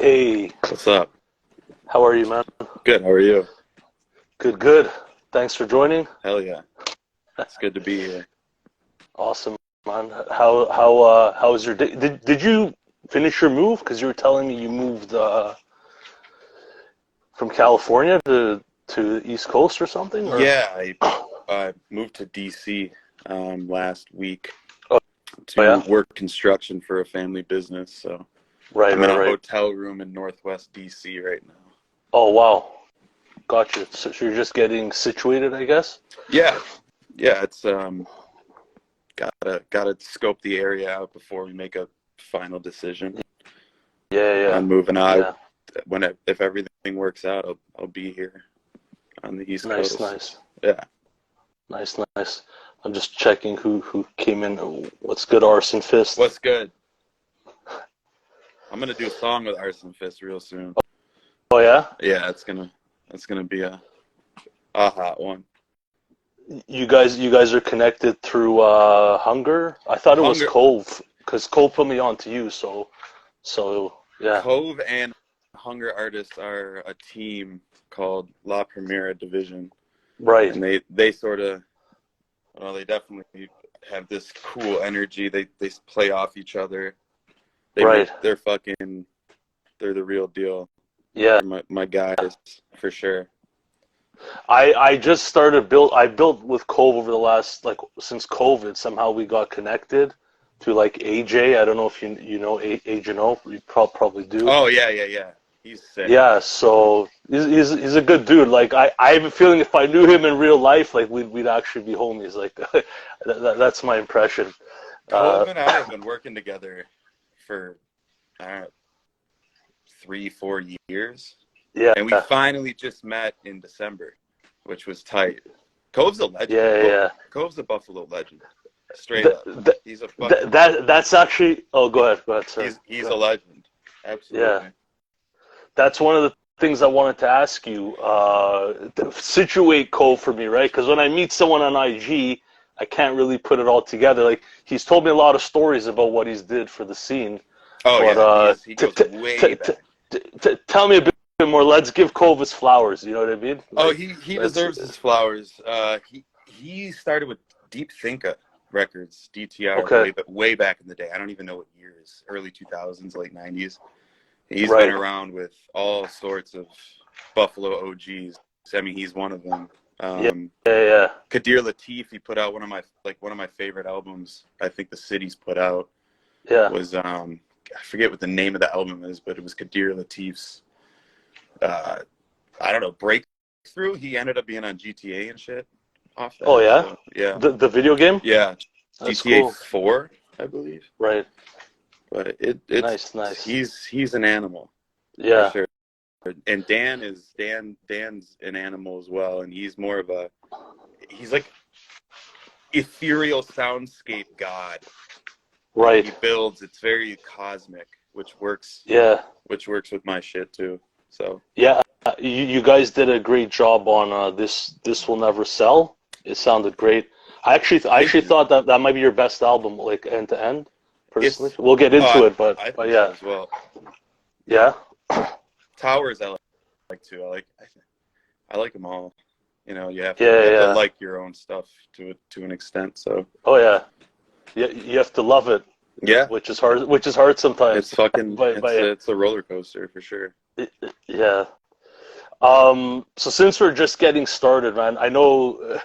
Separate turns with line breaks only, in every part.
Hey,
What's up?
how are you, man?
Good. How are you?
Good, good. Thanks for joining.
Hell yeah. It's good to be here.
Awesome, man. How was your day? Did you finish your move? Because you were telling me you moved from California to the East Coast or something, or?
Yeah, I moved to DC last week
Oh,
to
yeah.
work construction for a family business. So
Right,
I'm in
right,
a
right.
hotel room in Northwest DC right now.
Oh, wow. Gotcha. So you're just getting situated, I guess?
Yeah, yeah. It's gotta scope the area out before we make a final decision
Yeah, yeah,
on moving out.
yeah.
If everything works out, I'll be here on the East
Nice,
Coast.
nice,
Yeah.
nice, nice. I'm just checking who came in. What's good, Arson Fist?
What's good? I'm gonna do a song with Arson Fist real soon.
Oh, yeah?
Yeah, it's gonna be a hot one.
You guys are connected through Hunger? I thought it was
Hunger,
Cove, because Cove put me on to you, so yeah.
Cove and Hunger Artists are a team called La Primera Division,
Right,
and they sort of, well, they definitely have this cool energy. They play off each other.
right.
They're the real deal.
Yeah.
They're my guys for sure.
I just started I built with Cove over the last, like, since COVID. Somehow we got connected to, like, AJ. I don't know if you know Agent O. You probably do.
Oh yeah. He's sick.
Yeah, so he's a good dude. Like, I have a feeling if I knew him in real life, like, we'd actually be homies. Like, that's my impression. Uh,
Cove and I have been working together for I don't know, 3-4 years.
yeah,
And we finally just met in December, which was tight. Cove's a legend.
yeah.
Cove's a Buffalo legend. Straight
Th
up.
th
He's a
th
fucking
that's actually. Oh, go ahead, sir.
he's
Go
a
ahead.
legend.
Yeah,
Absolutely.
that's one of the things I wanted to ask you. To situate Cole for me, right? Because when I meet someone on IG, I can't really put it all together. Like, he's told me a lot of stories about what he's did for the scene,
Oh
but
yeah, he goes way back.
tell me a bit more. Let's give Cove his flowers. You know what I mean?
Oh,
Like,
he
let's.
deserves his flowers. He started with Deep Thinka Records, DTR,
Okay,
way back in the day. I don't even know what years, early 2000s, late 90s. He's been
right.
around with all sorts of Buffalo OGs. I mean, he's one of them.
Yeah, yeah,
Kadir Latif, he put out one of my favorite albums. I think the Cities put out
yeah,
was I forget what the name of the album is, but it was Kadir Latif's uh, I don't know, breakthrough. He ended up being on GTA and shit off
Oh,
that.
yeah.
So yeah,
The video game.
yeah,
That's
GTA
cool.
4, I believe.
Right.
But
Nice, nice.
he's an animal for
Yeah.
sure. And Dan's an animal as well, and he's like ethereal soundscape god that
Right.
he builds. It's very cosmic, which works
Yeah.
with my shit too. So
Yeah. You guys did a great job on this will never sell. It sounded great. I
thank
actually
you.
thought that might be your best album, like, end to end. Personally,
It's
we'll get
oh
into it,
I
but
think so
yeah,
as well.
yeah,
Towers I like too. I like them all. You know,
yeah,
you have to
yeah.
like your own stuff to an extent. So
Oh, yeah. You have to love it,
yeah,
which is hard. Which is hard
it's
sometimes.
fucking
But
it's a roller coaster for sure.
yeah. So since we're just getting started, man, I know.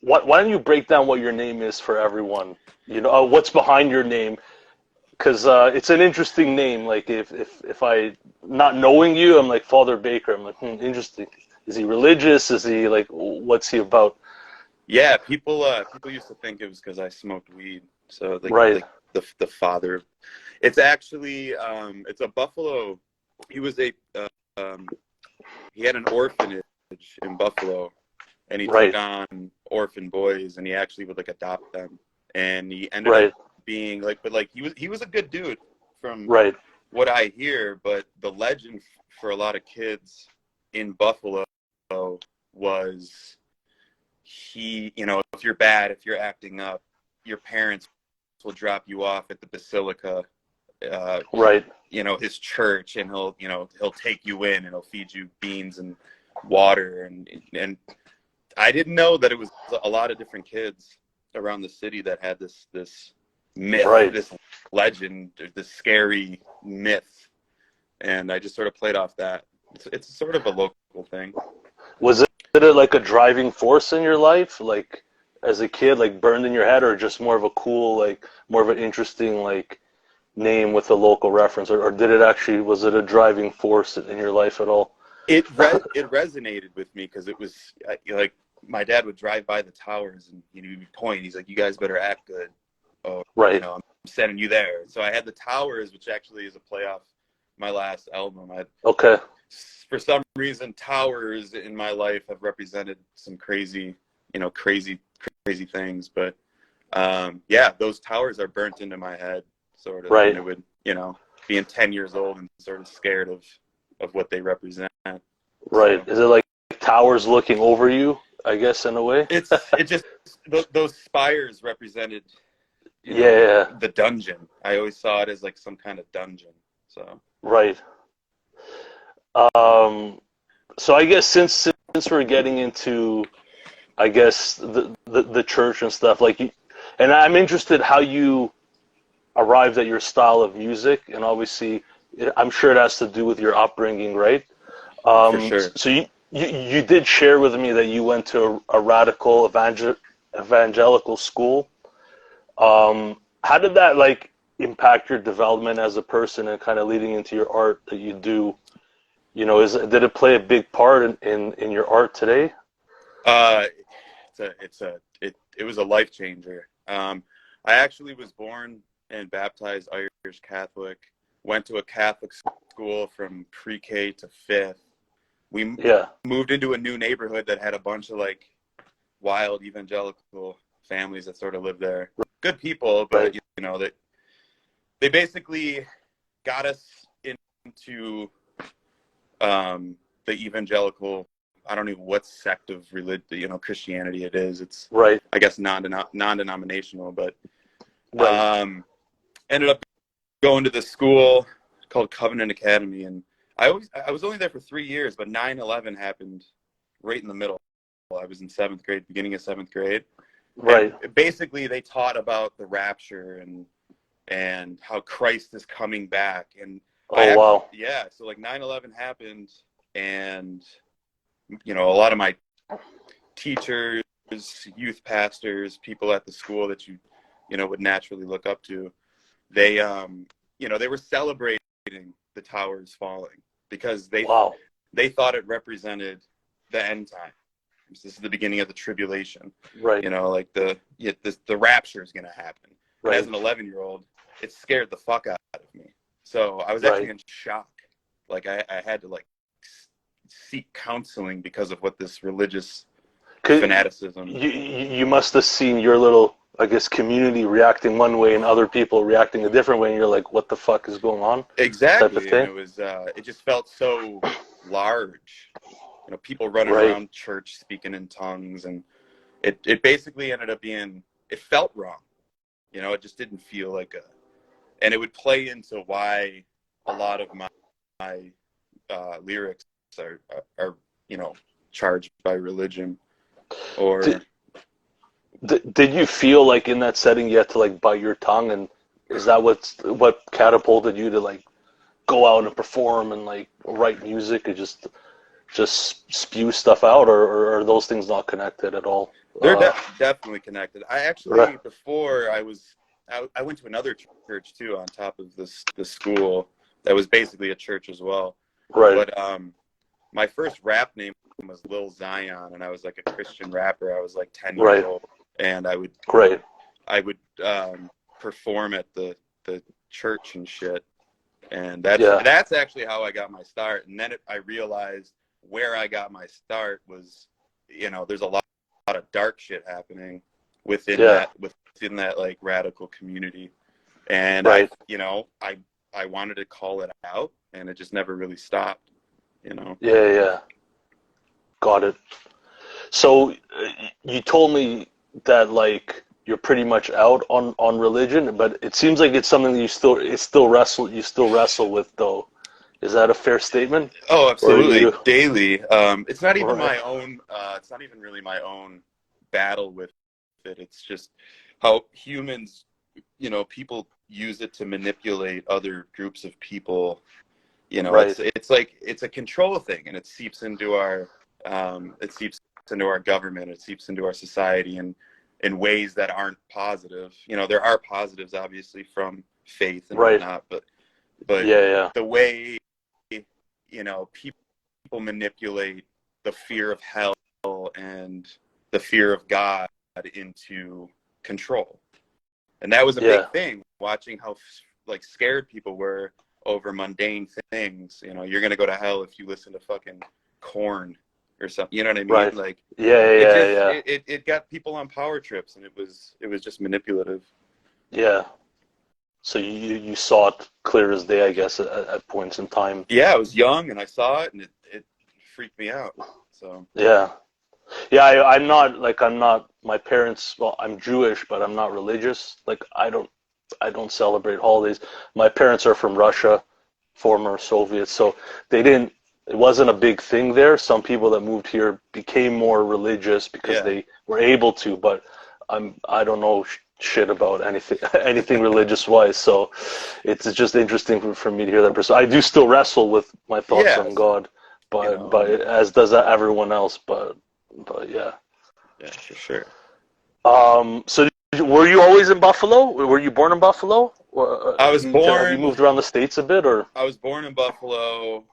Why don't you break down what your name is for everyone? You know, what's behind your name? Because it's an interesting name. Like, if I, not knowing you, I'm like Father Baker. I'm like, interesting. Is he religious? Is he like, what's he about?
Yeah, people used to think it was because I smoked weed. So
Right,
the father. It's actually it's a Buffalo. He was um, he had an orphanage in Buffalo, and he took
right,
on orphan boys, and he actually would like adopt them, and he ended up
right,
being like, but like he was a good dude from
right,
what I hear, but the legend for a lot of kids in Buffalo was if you're bad, if you're acting up, your parents will drop you off at the basilica
Right.
you know, his church, and he'll take you in and he'll feed you beans and water, and I didn't know that it was a lot of different kids around the city that had this myth,
Right.
this legend, this scary myth, and I just sort of played off that. It's sort of a local thing.
Was it like a driving force in your life, like as a kid, like burned in your head, or just more of a cool, like more of an interesting, like name with a local reference, or did it actually, was it a driving force in your life at all?
It resonated with me because it was like my dad would drive by the towers and he'd point. He's like, "You guys better act good. Oh,
Right.
I'm sending you there." So I had the towers, which actually is a play off my last album.
Okay.
For some reason, towers in my life have represented some crazy things. But yeah, those towers are burnt into my head, sort of.
Right.
And it would, being 10 years old and sort of scared of what they represent.
Right.
So,
Is it like towers looking over you, I guess, in a way?
it just those spires represented,
Yeah.
the dungeon. I always saw it as like some kind of dungeon. So
Right. So I guess since we're getting into, I guess the church and stuff, like you, and I'm interested how you arrived at your style of music, and obviously I'm sure it has to do with your upbringing, right?
for sure.
So you did share with me that you went to a radical evangelical school. How did that like impact your development as a person and kind of leading into your art that you do? Did it play a big part in your art today?
It was a life changer. I actually was born and baptized Irish Catholic. Went to a Catholic school from pre-K to fifth. We moved into a new neighborhood that had a bunch of like wild evangelical families that sort of lived there. Good people, but that they basically got us into the evangelical. I don't know what sect of religion, Christianity it is. It's
right.
I guess non-denominational, but
Right.
ended up going to this school called Covenant Academy, and I was only there for 3 years, but 9/11 happened right in the middle. I was in seventh grade, beginning of seventh grade.
Right.
And basically, they taught about the rapture and how Christ is coming back. And
Wow.
so like 9/11 happened, and a lot of my teachers, youth pastors, people at the school that you would naturally look up to, they they were celebrating the towers falling because they thought it represented the end time. This is the beginning of the tribulation.
Right.
Like the rapture is going to happen.
Right.
And as an 11-year-old, it scared the fuck out of me. So I was actually in shock. Like I had to like seek counseling because of what this religious fanaticism.
You must have seen your little, I guess, community reacting one way and other people reacting a different way, and you're like, what the fuck is going on?
Exactly.
Type of thing.
And it was it just felt so large. People running around church speaking in tongues, and it basically ended up being, it felt wrong. It just didn't feel like and it would play into why a lot of my lyrics are charged by religion. Or
did you feel like in that setting you had to like bite your tongue, and is that what catapulted you to like go out and perform and like write music and just spew stuff out, or are those things not connected at all?
They're definitely connected. I actually, before I went to another church too on top of this school that was basically a church as well.
Right.
But my first rap name was Lil Zion, and I was like a Christian rapper. I was like 10 years old, and I would perform at the church and shit. And that's actually how I got my start. And then I realized where I got my start was, there's a lot of dark shit happening within that like radical community. And I wanted to call it out, and it just never really stopped,
Yeah. Got it. So you told me that like you're pretty much out on religion, but it seems like it's something that you still wrestle with though. Is that a fair statement?
Oh,
Or
absolutely,
you
daily. It's not even
right,
my own. It's not even really my own battle with it. It's just how humans, people use it to manipulate other groups of people.
right,
It's a control thing, and it seeps into our government. It seeps into our society, and in ways that aren't positive. There are positives, obviously, from faith and
right.
whatnot, but
Yeah, yeah,
the way people manipulate the fear of hell and the fear of God into control. And that was a
yeah,
big thing, watching how like scared people were over mundane things. You're gonna go to hell if you listen to fucking Corn or something. You know what I mean?
right.
Like
Yeah,
it
yeah,
just
yeah,
it got people on power trips, and it was just manipulative.
yeah. So you saw it clear as day, I guess, at points in time.
Yeah, I was young and I saw it, and it freaked me out. So
Yeah. Yeah, I'm not my parents, well, I'm Jewish, but I'm not religious. Like I don't celebrate holidays. My parents are from Russia, former Soviet, so it wasn't a big thing there. Some people that moved here became more religious because
yeah,
they were able to, but I don't know shit about anything anything religious wise. So it's just interesting for me to hear that person. I do still wrestle with my thoughts
yeah,
on God, but
and
as does everyone else. But yeah.
yeah, for sure.
So were you always in Buffalo? Were you born in Buffalo? Or
I was
have you
born.
moved around the states a bit, or
I was born in Buffalo.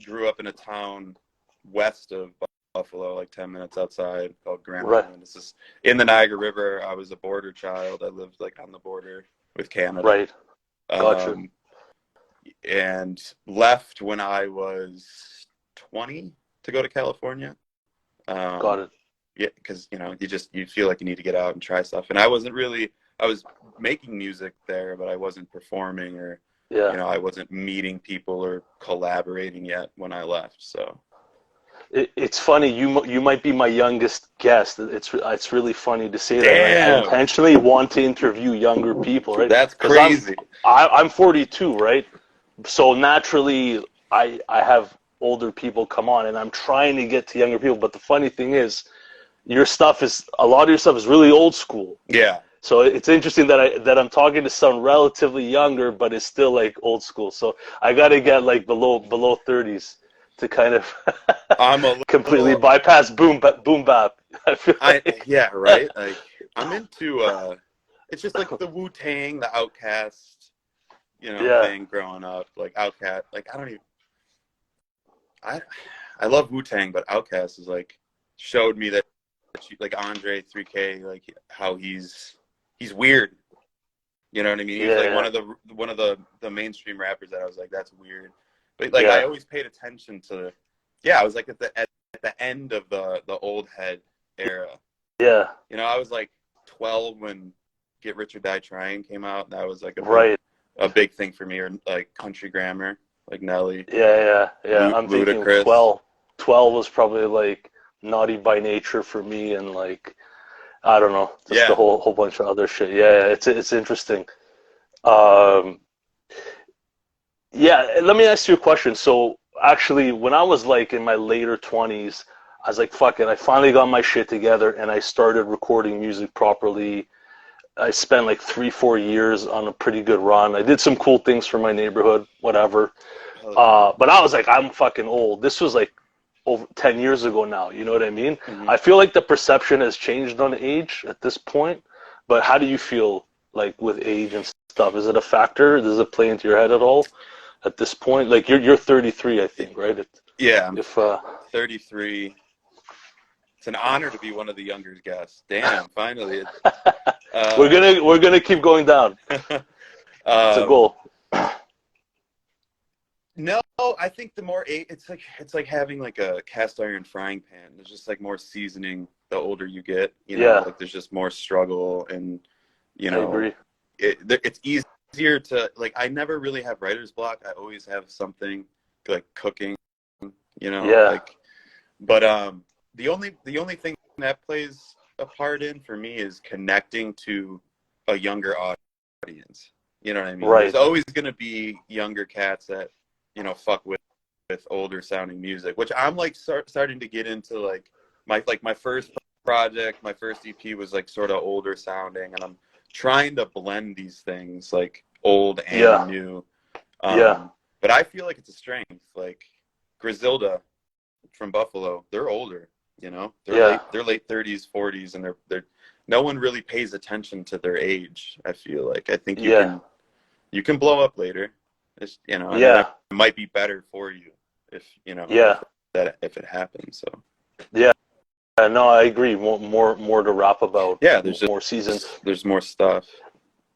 Grew up in a town west of Buffalo, like 10 minutes outside, called Grand
right?
Island. This is in the Niagara River. I was a border child. I lived like on the border with Canada.
Right. Gotcha.
Um, and left when I was 20 to go to California.
Got
Um,
it.
yeah, because you feel like you need to get out and try stuff. And I was making music there, but I wasn't performing, or
Yeah.
I wasn't meeting people or collaborating yet when I left. So
It's funny. You might be my youngest guest. It's really funny to say that. And I
damn,
intentionally want to interview younger people, right?
that's
Because
crazy.
I'm 42, right? So naturally, I have older people come on, and I'm trying to get to younger people. But the funny thing is, a lot of your stuff is really old school.
Yeah,
So it's interesting that I'm talking to someone relatively younger, but it's still like old school. So I got to get like below 30s to kind of
I'm a
completely
little.
bypass boom bap. I feel like
Yeah, right. Like I'm into. It's just like the Wu-Tang, the Outcast,
yeah,
thing growing up. Like Outcast. Like I don't even. I I love Wu-Tang, but Outkast is like showed me that like Andre 3K, like how he's weird. You know what I mean? He's like
yeah,
one of the mainstream rappers that I was like, that's weird. But like I
yeah,
always paid attention to. Yeah, I was like at the end of the old head era.
yeah,
I was like 12 when Get Rich or Die Trying came out, and that was like
right.
a big thing for me. Or like Country Grammar, like Nelly,
Yeah. I'm thinking
Ludacris.
12 was probably like Naughty by Nature for me, and like I don't know, just a
Yeah,
whole bunch of other shit. Yeah, it's interesting. Um, Yeah, let me ask you a question. So, actually, when I was like in my later 20s, I was like, fuck it, I finally got my shit together and I started recording music properly. I spent like 3, 4 years on a pretty good run. I did some cool things for my neighborhood, whatever.
hell yeah.
But I was like, I'm fucking old. This was like over 10 years ago now. You know what I mean?
Hmm.
I feel like the perception has changed on age at this point. But how do you feel like with age and stuff? Is it a factor? Does it play into your head at all at this point? Like you're 33, I think, right?
Yeah, I'm
If
33. It's an honor to be one of the younger guests. Damn, finally.
we're
Uh,
gonna keep going down. It's a
um,
goal.
no, I think the more it's like having like a cast iron frying pan. There's just like more seasoning the older you get.
Yeah,
Like there's just more struggle, and you
I
know,
agree.
it's easier to like. I never really have writer's block. I always have something like cooking.
Yeah,
Like, but the only thing that plays a part in for me is connecting to a younger audience. You know what I mean?
Right.
There's always going to be younger cats that, you know, fuck with older sounding music, which I'm like starting to get into. Like my first project, my first EP was like sort of older sounding, and I'm trying to blend these things, like old and new. But I feel like it's a strength. Like Griselda from Buffalo, they're older, you know, they're late 30s, 40s, and they're no one really pays attention to their age. I feel like I think you can blow up later. It's, you know, and it might be better for you if, you know, if it happens. So
no, I agree. More to rap about.
There's
more seasons.
There's more stuff.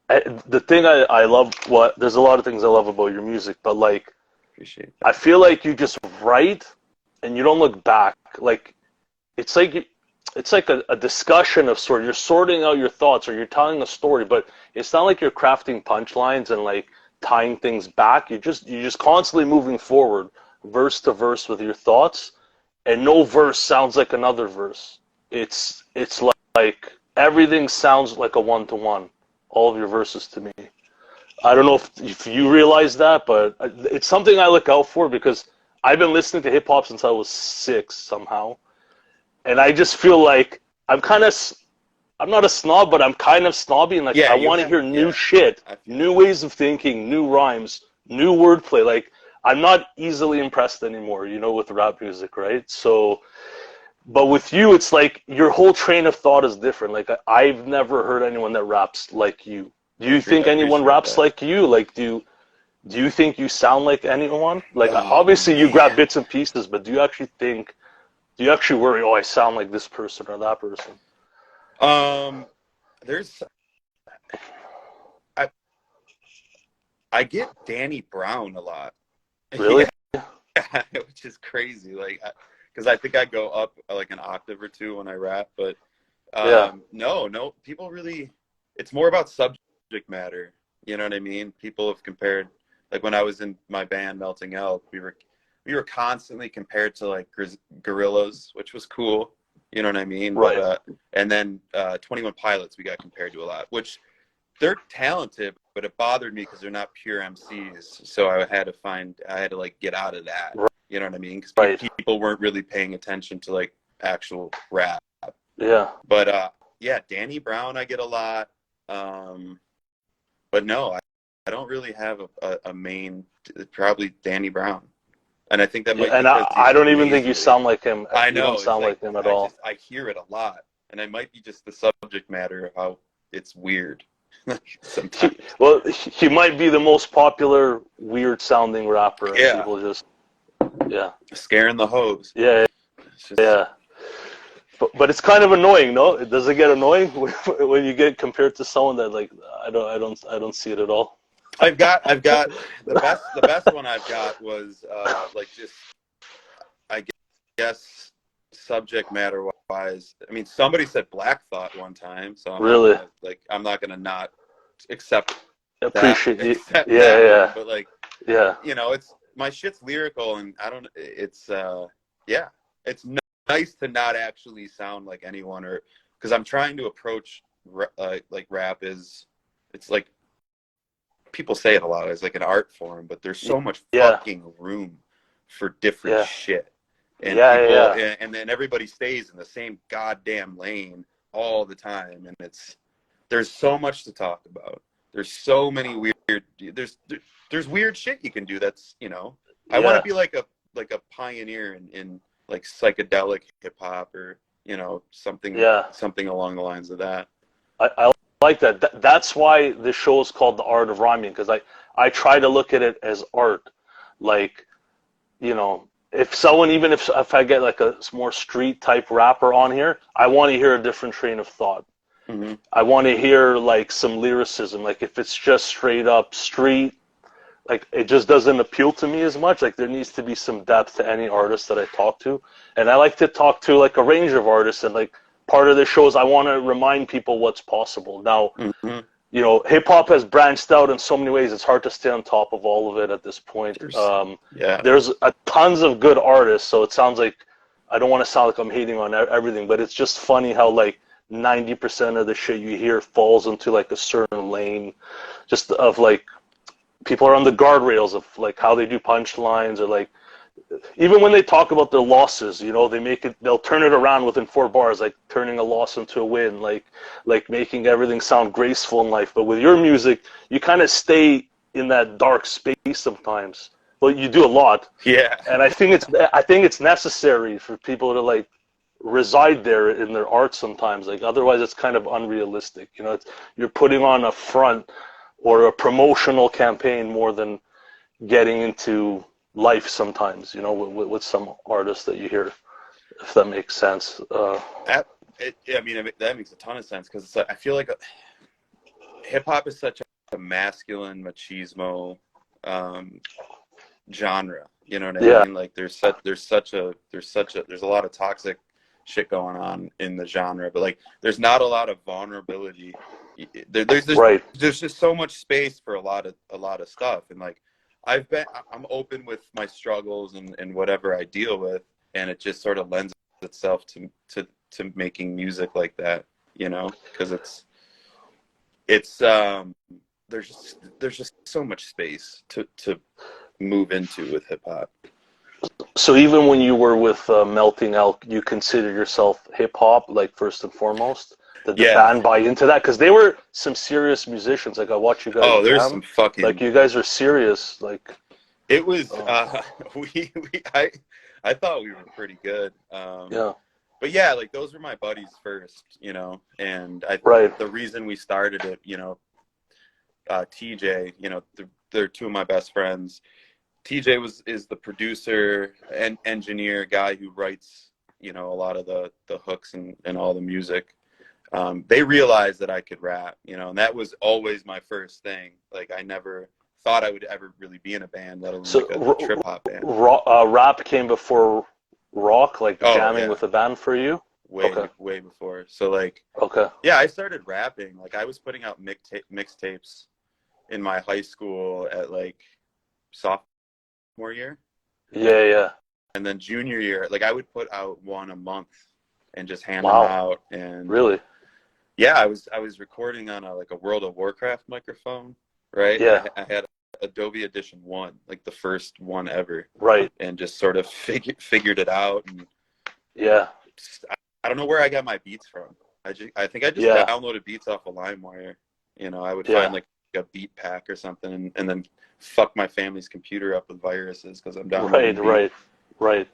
The thing I love, there's a lot of things I love about your music, but like,
appreciate that.
I feel like you just write and you don't look back. Like, it's like a discussion of sort. You're sorting out your thoughts, or you're telling a story, but it's not like you're crafting punchlines and like tying things back. You're just constantly moving forward, verse to verse with your thoughts, and no verse sounds like another verse. It's like everything sounds like a one-to-one. All of your verses to me. I don't know if you realize that, but it's something I look out for because I've been listening to hip hop since I was 6 somehow, and I just feel like I'm not a snob, but I'm kind of snobby, and like I want to hear new shit, new ways of thinking, new rhymes, new wordplay. Like, I'm not easily impressed anymore, you know, with rap music, right? So, but with you, it's like your whole train of thought is different. Like, I've never heard anyone that raps like you. Do you think anyone raps like you? Like, do you think you sound like anyone? Like, obviously you grab bits and pieces, but do you actually worry, oh, I sound like this person or that person?
I get Danny Brown a lot.
Really?
Yeah, which is crazy. Like, because I think I go up like an octave or two when I rap, but no, people really, it's more about subject matter. You know what I mean? People have compared, like when I was in my band Melting Elk, we were constantly compared to like Gorillas, which was cool. You know what I mean?
Right.
But, and then 21 Pilots we got compared to a lot, which they're talented, but it bothered me because they're not pure MCs. So I had to like get out of that.
Right.
You know what I mean? Because people weren't really paying attention to like actual rap.
Yeah.
But Danny Brown I get a lot. But no, I don't really have a main. Probably Danny Brown, and I think that might.
And I don't even think you sound like him.
I know.
You don't sound like him at all.
I hear it a lot, and it might be just the subject matter of how it's weird. Sometimes.
He might be the most popular weird sounding rapper. And people just
scaring the hoes.
Yeah. But it's kind of annoying, no? Does it get annoying when you get compared to someone that like I don't see it at all?
I've got the best one I've got was like just I guess subject matter wise. I mean, somebody said Black Thought one time, so I'm not gonna not accept.
Appreciate
that,
accept that.
But like, you know, it's my shit's lyrical, and I don't. It's it's nice to not actually sound like anyone, or because I'm trying to approach like rap is, it's like people say it a lot, it's like an art form, but there's so much fucking room for different shit, and and then everybody stays in the same goddamn lane all the time, and there's so much to talk about. There's so many weird. There's weird shit you can do. That's, you know, I want to be like a pioneer in like psychedelic hip hop, or, you know, something along the lines of that.
I like that. That's why the show is called The Art of Rhyming, because I try to look at it as art. Like, you know, if I get like a more street type rapper on here, I want to hear a different train of thought. Mm-hmm. I want to hear like some lyricism. Like, if it's just straight up street, like, it just doesn't appeal to me as much. Like, there needs to be some depth to any artist that I talk to. And I like to talk to like a range of artists, and like part of the show is I want to remind people what's possible. Now, you know, hip hop has branched out in so many ways. It's hard to stay on top of all of it at this point. There's tons of good artists, so it sounds like I don't want to sound like I'm hating on everything, but it's just funny how like 90% of the shit you hear falls into like a certain lane, just of like people are on the guardrails of like how they do punchlines, or like even when they talk about their losses, you know, they'll turn it around within 4 bars, like turning a loss into a win, like making everything sound graceful in life. But with your music, you kind of stay in that dark space sometimes. Well, you do a lot.
Yeah.
And I think it's necessary for people to like reside there in their art sometimes. Like otherwise it's kind of unrealistic. You know, you're putting on a front or a promotional campaign more than getting into life sometimes, you know, with some artists that you hear, if that makes sense.
That makes a ton of sense, because I feel like hip hop is such a masculine machismo genre. You know what I mean? Like there's a lot of toxic shit going on in the genre, but like there's not a lot of vulnerability. There's just so much space for a lot of stuff, and like I'm open with my struggles and whatever I deal with, and it just sort of lends itself to making music like that, you know, because it's there's just so much space to move into with hip hop.
So even when you were with Melting Elk, you consider yourself hip hop, like first and foremost? Did the band buy into that? Because they were some serious musicians. Like I watch you guys.
Oh, there's some fucking.
Like you guys are serious. Like
it was. I thought we were pretty good.
Yeah.
But yeah, like those were my buddies first, you know, and the reason we started it, you know, TJ, you know, they're two of my best friends. TJ is the producer and engineer guy who writes, you know, a lot of the hooks and all the music. They realized that I could rap, you know, and that was always my first thing. Like I never thought I would ever really be in a band, let alone like a trip hop band.
Rap came before rock, like jamming with a band for you?
Way before. So like, yeah, I started rapping. Like I was putting out mixtapes in my high school at like sophomore year.
Yeah.
And then junior year, like I would put out one a month and just hand them out. And
really?
Yeah, I was recording on a World of Warcraft microphone, right?
Yeah.
I had Adobe Edition 1, like the first one ever.
Right.
And just sort of figured it out. And
yeah.
I don't know where I got my beats from. I think I just downloaded beats off of LimeWire. You know, I would find like a beat pack or something and then fuck my family's computer up with viruses because I'm downloading
Right.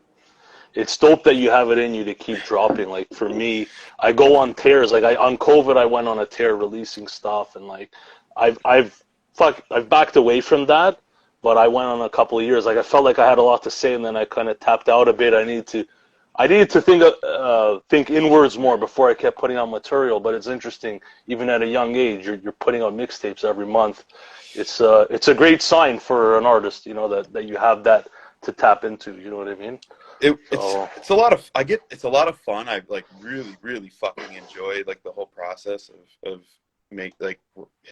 It's dope that you have it in you to keep dropping. Like for me, I go on tears. Like on COVID, I went on a tear releasing stuff, and like I've backed away from that, but I went on a couple of years. Like I felt like I had a lot to say, and then I kind of tapped out a bit. I needed to think inwards more before I kept putting out material. But it's interesting, even at a young age, you're putting out mixtapes every month. It's a great sign for an artist, you know, that you have that to tap into. You know what I mean?
It's a lot of fun. I like really fucking enjoy like the whole process of make like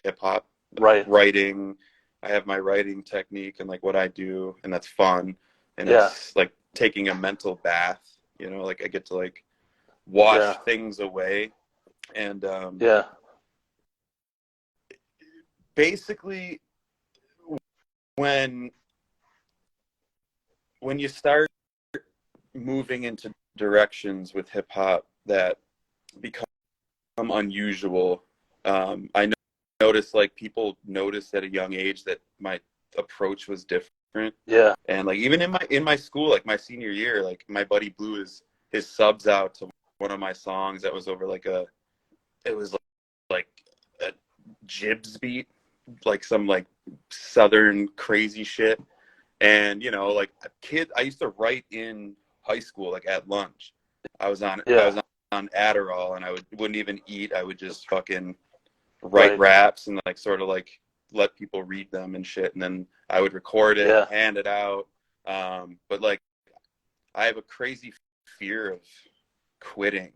hip hop writing. I have my writing technique and like what I do, and that's fun. And it's like taking a mental bath. You know, like I get to like wash things away, and basically when you start moving into directions with hip hop that become unusual, I noticed like people noticed at a young age that my approach was different.
Yeah.
And like even in my school, like my senior year, like my buddy blew his subs out to one of my songs that was over like it was like a Jibs beat, like some like southern crazy shit. And you know, like a kid, I used to write in high school, like at lunch. I was on Adderall, and I wouldn't even eat. I would just fucking write raps and like sort of like let people read them and shit, and then I would record it, hand it out. But like, I have a crazy fear of quitting,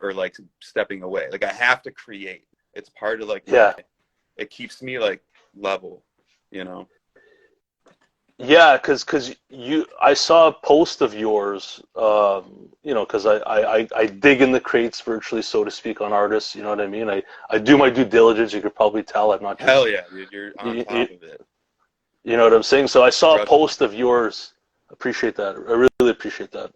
or like stepping away. Like I have to create. It's part of like it keeps me like level, you know.
Yeah, because I saw a post of yours, because I dig in the crates virtually, so to speak, on artists. You know what I mean? I do my due diligence. You could probably tell I'm not
Hell
just,
yeah, dude, you're on
you,
top of it.
you know what I'm saying? So I saw a
Crushing
post
it.
of yours. Appreciate that. I really appreciate that.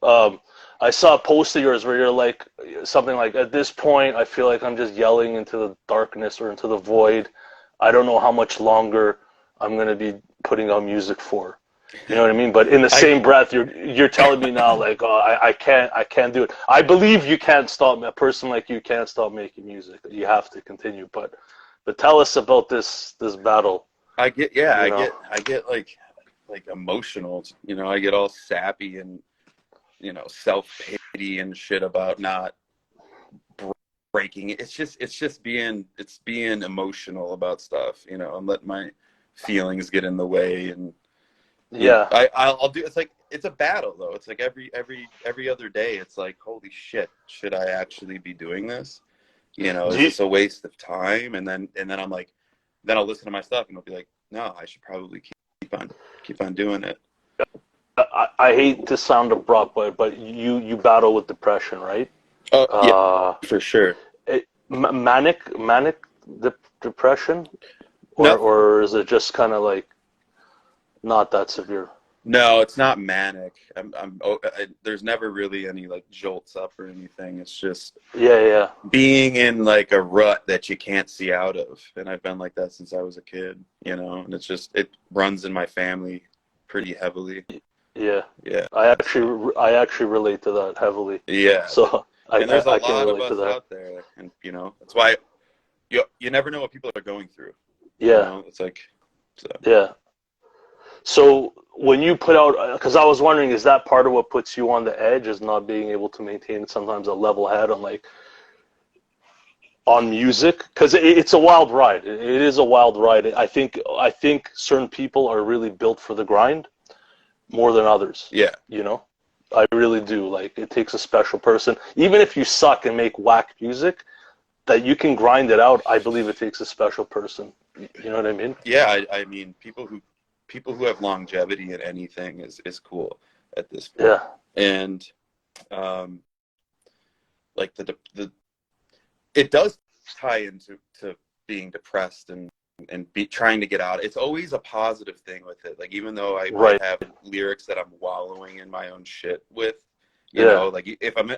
I saw a post of yours where you're like something like, at this point, I feel like I'm just yelling into the darkness or into the void. I don't know how much longer I'm gonna be putting out music for. You know what I mean? But in the
I
same breath, you're telling me now, like, oh, I can't do it. I believe you can't stop. A person like you can't stop making music. You have to continue. But tell us about this battle.
I get yeah,
You know?
I get like emotional, I get all sappy and self-pity and shit about not breaking it. It's being emotional about stuff, and let my feelings get in the way. And
Yeah.
I'll do. It's like it's a battle though. It's like every other day. It's like, holy shit, should I actually be doing this?
Do
Is
you,
this a waste of time? And then I'm like, then I'll listen to my stuff and I'll be like, no, I should probably keep on doing it.
I hate to sound abrupt, but you battle with depression, right?
Oh yeah,
Uh,
for sure.
manic depression, or
No,
or is it just kind of like not that severe?
no, it's not manic. There's never really any like jolts up or anything. It's just
Yeah, yeah,
being in like a rut that you can't see out of. And I've been like that since I was a kid, and it runs in my family pretty heavily.
yeah.
Yeah.
I actually relate to that heavily.
Yeah.
So I
And there's a
I, I can
lot of
relate to
us
that.
out there. And, that's why you never know what people are going through.
Yeah,
It's like, so.
yeah. So when you put out, because I was wondering, is that part of what puts you on the edge, is not being able to maintain sometimes a level head on like on music? Because it's a wild ride. It is a wild ride. I think certain people are really built for the grind more than others.
Yeah.
You know, I really do. Like it takes a special person. Even if you suck and make whack music, that you can grind it out. I believe it takes a special person. You know what I mean?
Yeah. I mean, people who have longevity in anything is cool at this point.
Yeah.
And, like the it does tie into being depressed and be trying to get out. It's always a positive thing with it. Like even though I might
Right.
have lyrics that I'm wallowing in my own shit with,
Yeah.
like if I'm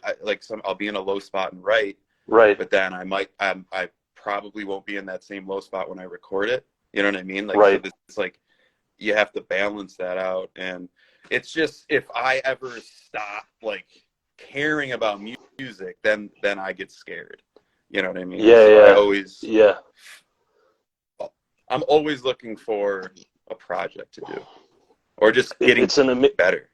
I'll be in a low spot and write,
Right.
but then I probably won't be in that same low spot when I record it. You know what I mean? Like so
Right.
this it's like you have to balance that out. And it's just if I ever stop like caring about music, then I get scared. You know what I mean?
Yeah.
So
Yeah. Yeah.
I'm always looking for a project to do or just
It,
getting
it's an ama-
better.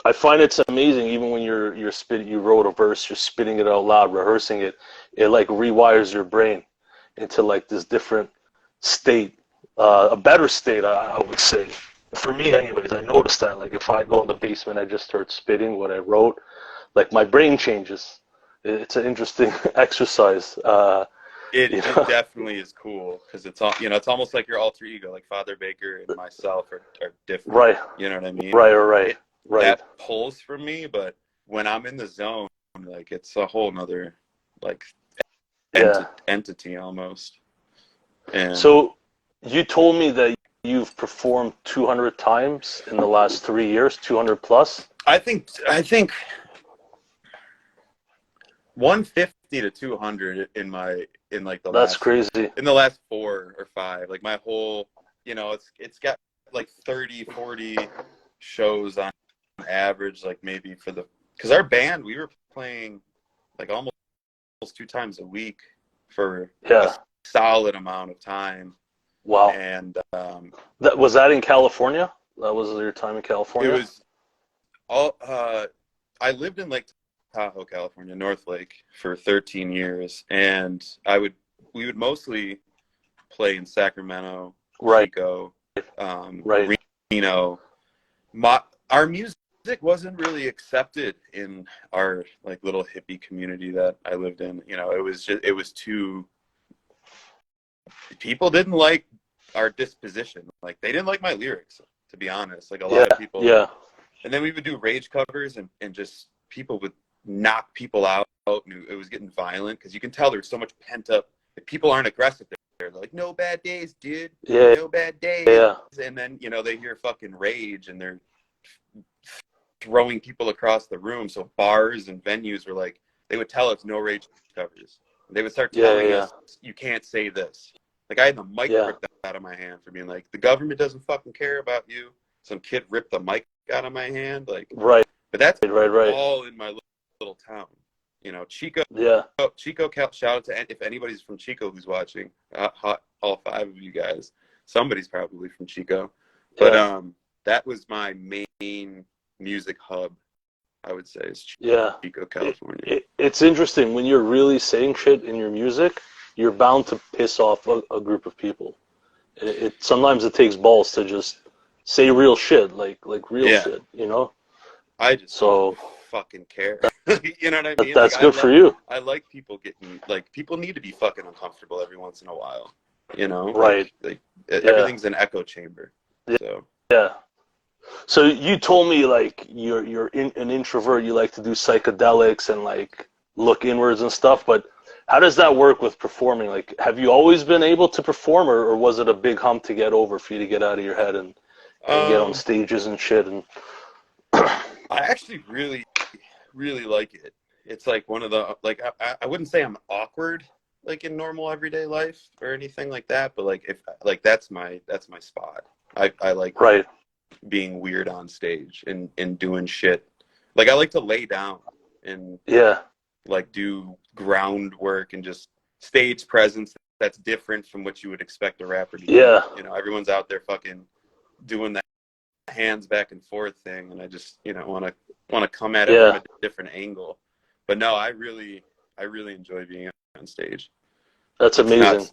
I find it's amazing. Even when you're spitting, you wrote a verse, you're spitting it out loud, rehearsing it. It like rewires your brain into like this different state, a better state, I would say. For me, anyways, I noticed that. Like if I go in the basement, I just start spitting what I wrote. Like my brain changes. It's an interesting exercise.
It definitely is cool because it's all it's almost like your alter ego, like Father Baker and myself are different.
Right,
You know what I mean?
right, right,
It
right.
that pulls from me, but when I'm in the zone, like it's a whole nother like
Yeah.
entity almost. And
So you told me that you've performed 200 times in the last 3 years, 200 plus.
I think 150 to 200 in like
That's crazy.
the last 4 or 5, like my whole it's got like 30-40 shows on average, like maybe because our band we were playing like almost 2 times a week for a
Yeah.
solid amount of time.
Wow.
And
That in California? That was your time in
it
California?
was all I lived in Lake Tahoe, California, North Lake, for 13 years, and we would mostly play in Sacramento,
Right,
Chico,
right.
Reno. Our music wasn't really accepted in our like little hippie community that I lived in. It was too. People didn't like our disposition. Like they didn't like my lyrics. to be honest. Like a
Yeah,
lot of people,
yeah,
and then we would do rage covers, and just people would knock people out, and it was getting violent because you can tell there's so much pent up. Like, people aren't aggressive there. They're like, no bad days, dude.
yeah,
No bad days.
yeah,
And then, they hear fucking rage, and they're throwing people across the room. So bars and venues were like, they would tell us no rage covers. They would start
yeah,
telling
yeah,
us, you can't say this. Like, I had the mic
yeah,
ripped out of my hand for being like, the government doesn't fucking care about you. Some kid ripped the mic out of my hand. Like,
right,
but that's
right, right,
all in my little town. Chico,
yeah,
shout out to, if anybody's from Chico who's watching, all 5 of you guys. Somebody's probably from Chico. But
yeah,
that was my main music hub, I would say, is
yeah.
Chico, California.
It's interesting when you're really saying shit in your music, you're bound to piss off a group of people. Sometimes it takes balls to just say real shit, like real
Yeah,
shit, you know?
I just don't
So
fucking care. You know what I mean?
that's
Like,
good for you.
I like people getting, like, people need to be fucking uncomfortable every once in a while.
Right.
Like
Yeah.
everything's an echo chamber.
Yeah.
So
Yeah. So you told me like an introvert, you like to do psychedelics and like look inwards and stuff, but how does that work with performing? Like, have you always been able to perform, or was it a big hump to get over for you to get out of your head and get on
um
stages and shit? And
I actually really, really like it. It's like one of the, like, I wouldn't say I'm awkward like in normal everyday life or anything like that, but like, if like, that's my spot. I like
right.
being weird on stage and doing shit. Like, I like to lay down and
Yeah.
like do groundwork and just stage presence that's different from what you would expect a rapper to do.
Yeah.
Everyone's out there fucking doing that hands back and forth thing, and I just want to come at it from
Yeah.
a different angle. But no, I really enjoy being on stage.
That's
It's not
amazing.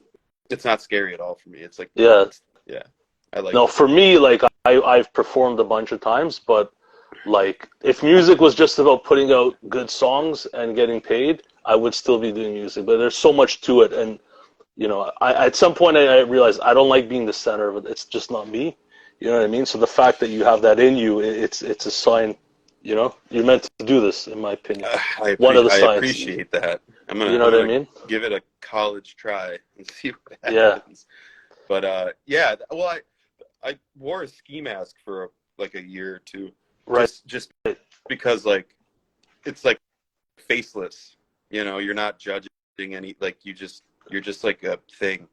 it's not scary at all for me. It's like,
Yeah.
yeah, I like
No,
it.
for me, like I've performed a bunch of times, but like if music was just about putting out good songs and getting paid, I would still be doing music. But there's so much to it, and I at some point I realized I don't like being the center of it. It's just not me. You know what I mean? So the fact that you have that in you, it's a sign. You're meant to do this, in my opinion. One of the
I
signs.
appreciate that.
You know
I'm
what I
gonna
mean?
give it a college try and see what
Yeah.
happens. But yeah, well, I wore a ski mask for like a year or two,
Right.
just because, like, it's like faceless. You're not judging any, like, you're just like a thing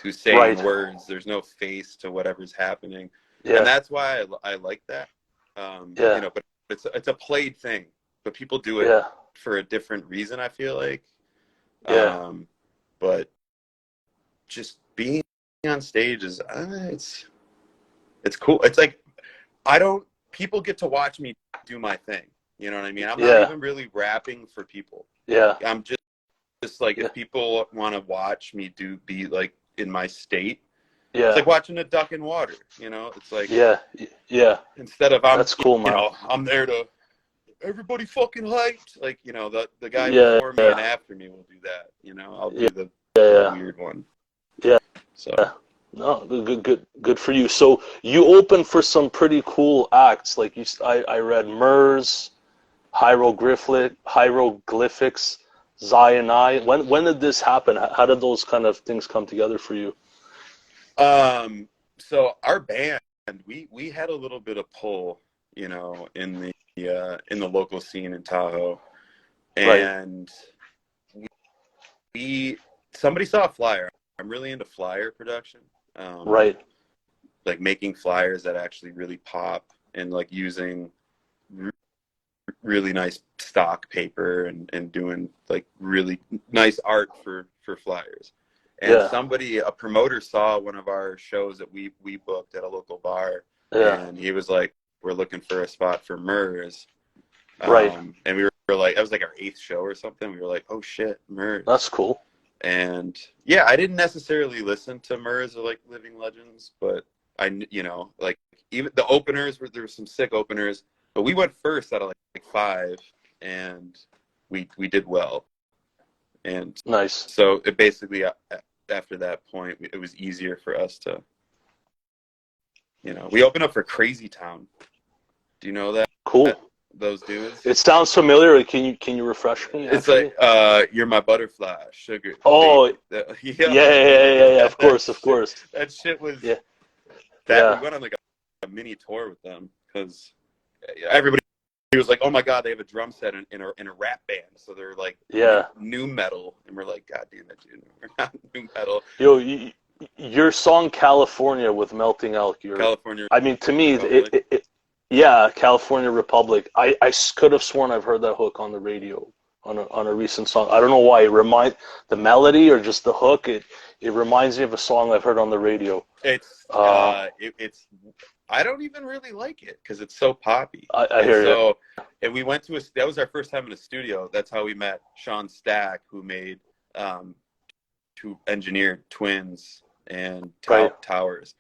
who's saying
Right.
words. There's no face to whatever's happening, and
Yeah.
that's why I like that.
Yeah.
But it's a played thing, but people do it
Yeah.
for a different reason, I feel like.
Yeah.
But just being on stage is it's cool. It's like, people get to watch me do my thing. You know what I mean? I'm not
Yeah.
even really rapping for people.
Yeah.
I'm just like,
Yeah.
if people want to watch me be like in my state, it's
Yeah.
like watching a duck in water. It's like,
Yeah. Yeah.
instead of
That's cool, man.
I'm there to, everybody fucking hyped. Like, the guy
Yeah.
before me and
Yeah.
after me will do that. I'll
Yeah.
be the
Yeah.
weird one.
Yeah.
So
Yeah. No, good for you. So you open for some pretty cool acts. Like I read Murs, hieroglyphics, Zion I. When did this happen? How did those kind of things come together for you?
so our band, we had a little bit of pull, in the local scene in Tahoe,
Right.
and we somebody saw a flyer. I'm really into flyer production,
Right.
like making flyers that actually really pop, and like using really nice stock paper, and doing like really nice art for flyers. And
Yeah.
a promoter saw one of our shows that we booked at a local bar,
Yeah.
and he was like, we're looking for a spot for Murs.
Right.
And we were like, that was like our 8th show or something. We were like, oh shit, Murs.
That's cool.
And yeah, I didn't necessarily listen to Murs or like Living Legends, but like, even the openers there were some sick openers, but we went first out of like 5, and we did well. And
Nice.
so it basically, after that point, it was easier for us to You know, we opened up for Crazy Town. Do you know that?
Cool.
Those dudes?
It sounds familiar. Can you refresh me?
It's
Actually?
like You're My Butterfly, Sugar.
Oh,
Baby.
yeah. Of course, of course.
That shit was
Yeah,
that.
yeah.
We went on like a mini tour with them because everybody was like, "Oh my god, they have a drum set in a rap band." So they're like,
Yeah.
new metal, and we're like, "God damn it, dude, we're not new metal."
Yo, your song California with Melting Elk.
California
I mean, to me,
Republic.
yeah, California Republic. I could have sworn I've heard that hook on the radio on a recent song. I don't know why. The melody or just the hook. It reminds me of a song I've heard on the radio.
It's I don't even really like it because it's so poppy.
I hear you.
And we went to that was our first time in a studio. That's how we met Sean Stack, who made who engineered Twins and Towers.